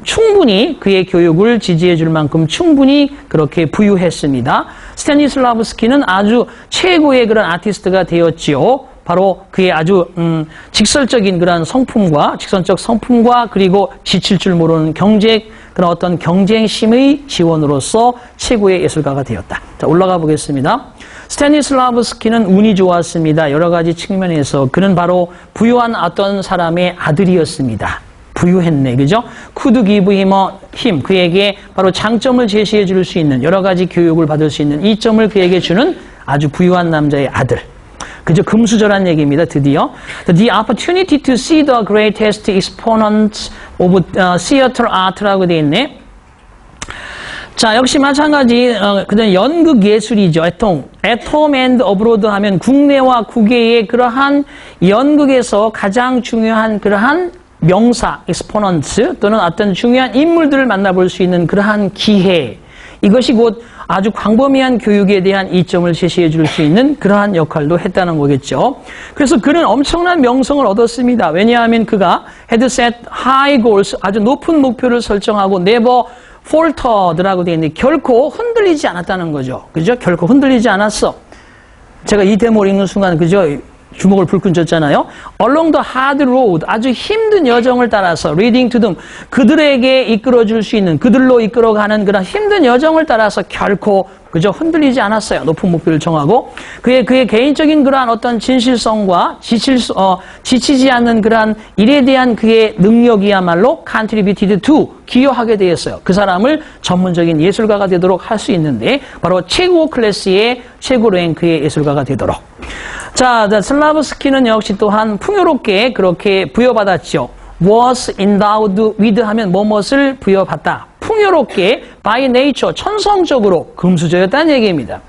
충분히 그의 교육을 지지해 줄 만큼 충분히 그렇게 부유했습니다. 스탠리슬라브스키는 아주 최고의 그런 아티스트가 되었지요. 바로 그의 아주 직설적인 그런 직선적 성품과 그리고 지칠 줄 모르는 그런 어떤 경쟁심의 지원으로서 최고의 예술가가 되었다. 자, 올라가 보겠습니다. 스탠리슬라브스키는 운이 좋았습니다. 여러 가지 측면에서 그는 바로 부유한 어떤 사람의 아들이었습니다. 부유했네, 그죠? Could give him him, 그에게 바로 장점을 제시해 줄 수 있는 여러 가지 교육을 받을 수 있는 이점을 그에게 주는 아주 부유한 남자의 아들. 그저 금수저란 얘기입니다. 드디어 The opportunity to see the greatest exponents of theater art라고 되어 있네. 자, 역시 마찬가지, 그다음 연극 예술이죠. 애톰 앤드 어브로드 하면 국내와 국외의 그러한 연극에서 가장 중요한 그러한 명사, exponents 또는 어떤 중요한 인물들을 만나볼 수 있는 그러한 기회. 이것이 곧 아주 광범위한 교육에 대한 이점을 제시해 줄 수 있는 그러한 역할도 했다는 거겠죠. 그래서 그는 엄청난 명성을 얻었습니다. 왜냐하면 그가 had set high goals, 아주 높은 목표를 설정하고 never faltered라고 되어 있는데 결코 흔들리지 않았다는 거죠. 그죠? 결코 흔들리지 않았어. 제가 이 대목을 읽는 순간 그죠? 주먹을 불끈 쥐었잖아요. Along the hard road, 아주 힘든 여정을 따라서 leading to them, 그들에게 이끌어줄 수 있는, 그들로 이끌어가는 그런 힘든 여정을 따라서 결코 그저 흔들리지 않았어요. 높은 목표를 정하고 그의 개인적인 그러한 어떤 진실성과 지치지 않는 그러한 일에 대한 그의 능력이야말로 contributed to, 기여하게 되었어요. 그 사람을 전문적인 예술가가 되도록 할 수 있는데 바로 최고 클래스의 최고 랭크의 예술가가 되도록. 자, 슬라브스키는 역시 또한 풍요롭게 그렇게 부여받았죠. was endowed with 하면 무엇을 부여받다. 풍요롭게 by nature, 천성적으로 금수저였다는 얘기입니다.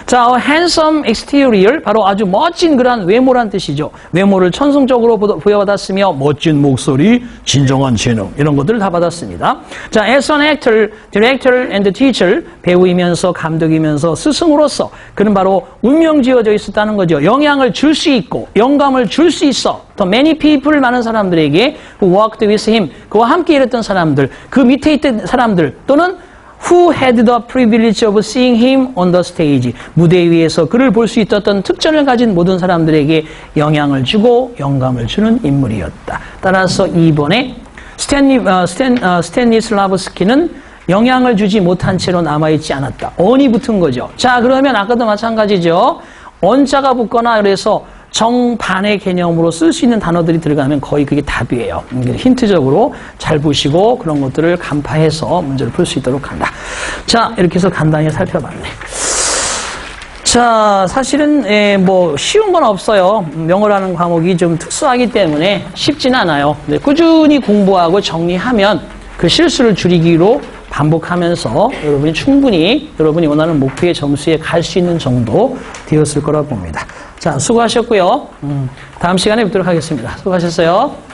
자, handsome exterior, 바로 아주 멋진 그러한 외모란 뜻이죠. 외모를 천성적으로 부여받았으며 멋진 목소리, 진정한 재능 이런 것들을 다 받았습니다. 자, as an actor, director and teacher, 배우이면서 감독이면서 스승으로서 그는 바로 운명지어져 있었다는 거죠. 영향을 줄 수 있고 영감을 줄 수 있어. 더 many people, 많은 사람들에게 who walked with him, 그와 함께 일했던 사람들, 그 밑에 있던 사람들 또는 who had the privilege of seeing him on the stage, 무대 위에서 그를 볼 수 있었던 특전을 가진 모든 사람들에게 영향을 주고 영감을 주는 인물이었다. 따라서 2번에 스탠리 슬라브스키는 영향을 주지 못한 채로 남아있지 않았다. 언이 붙은 거죠. 자, 그러면 아까도 마찬가지죠. 언자가 붙거나 그래서 정반의 개념으로 쓸 수 있는 단어들이 들어가면 거의 그게 답이에요. 힌트적으로 잘 보시고 그런 것들을 간파해서 문제를 풀 수 있도록 한다. 자, 이렇게 해서 간단히 살펴봤네. 자, 사실은 뭐 쉬운 건 없어요. 영어라는 과목이 좀 특수하기 때문에 쉽지는 않아요. 꾸준히 공부하고 정리하면 그 실수를 줄이기로 반복하면서 여러분이 충분히 여러분이 원하는 목표의 점수에 갈 수 있는 정도 되었을 거라고 봅니다. 자, 수고하셨고요. 다음 시간에 뵙도록 하겠습니다. 수고하셨어요.